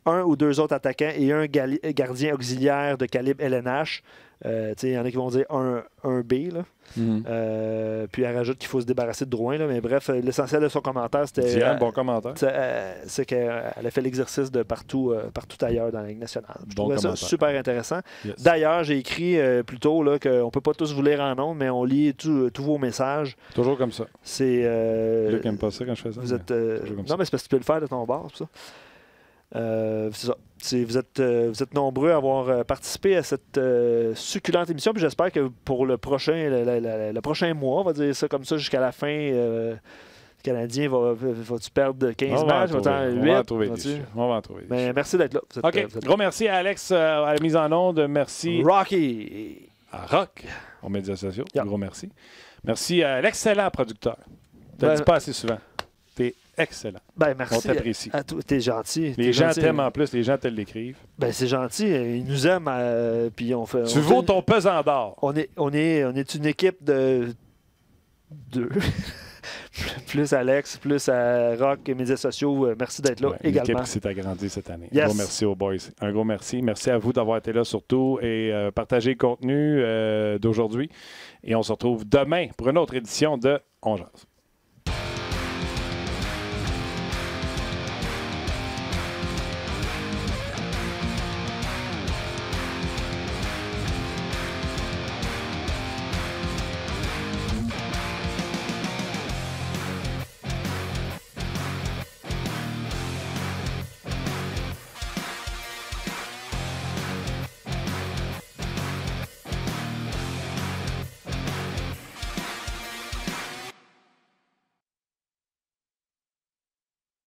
1 ou 2 autres attaquants et un gardien auxiliaire de calibre LNH. Il y en a qui vont dire 1B. Là. Puis elle rajoute qu'il faut se débarrasser de Drouin. Là. Mais bref, l'essentiel de son commentaire, c'était. Diane, bon commentaire. C'est qu'elle a fait l'exercice de partout ailleurs dans la Ligue nationale. Je trouvais ça super intéressant. Yes. D'ailleurs, j'ai écrit plus tôt là, qu'on ne peut pas tous vous lire en ondes, mais on lit tous vos messages. Toujours comme ça. C'est. Luc n'aime pas ça quand je fais ça. Vous êtes, comme non, ça. mais c'est parce que tu peux le faire de ton bord. C'est ça. C'est ça. Vous êtes nombreux à avoir participé à cette succulente émission. Puis j'espère que pour le prochain mois, on va dire ça comme ça, jusqu'à la fin, le Canadien va-tu perdre 15 matchs? On va en trouver. On va en trouver. Mais merci d'être là. OK. Gros merci à Alex à la mise en onde. Merci Rocky. à Rock aux médias sociaux. Yeah. Gros merci. Merci à l'excellent producteur. Tu ne le dis pas assez souvent. Tu es excellent. Merci. On t'apprécie. T'es gentil. Les gens t'aiment en plus. Les gens te l'écrivent. C'est gentil. Ils nous aiment. Puis on fait. Tu vaux ton pesant d'or. On est une équipe de 2. Plus Alex, plus à Rock et médias sociaux. Merci d'être là également. L'équipe qui s'est agrandie cette année. Yes. Un gros merci aux boys. Un gros merci. Merci à vous d'avoir été là surtout et partager le contenu d'aujourd'hui. Et on se retrouve demain pour une autre édition de On Jase.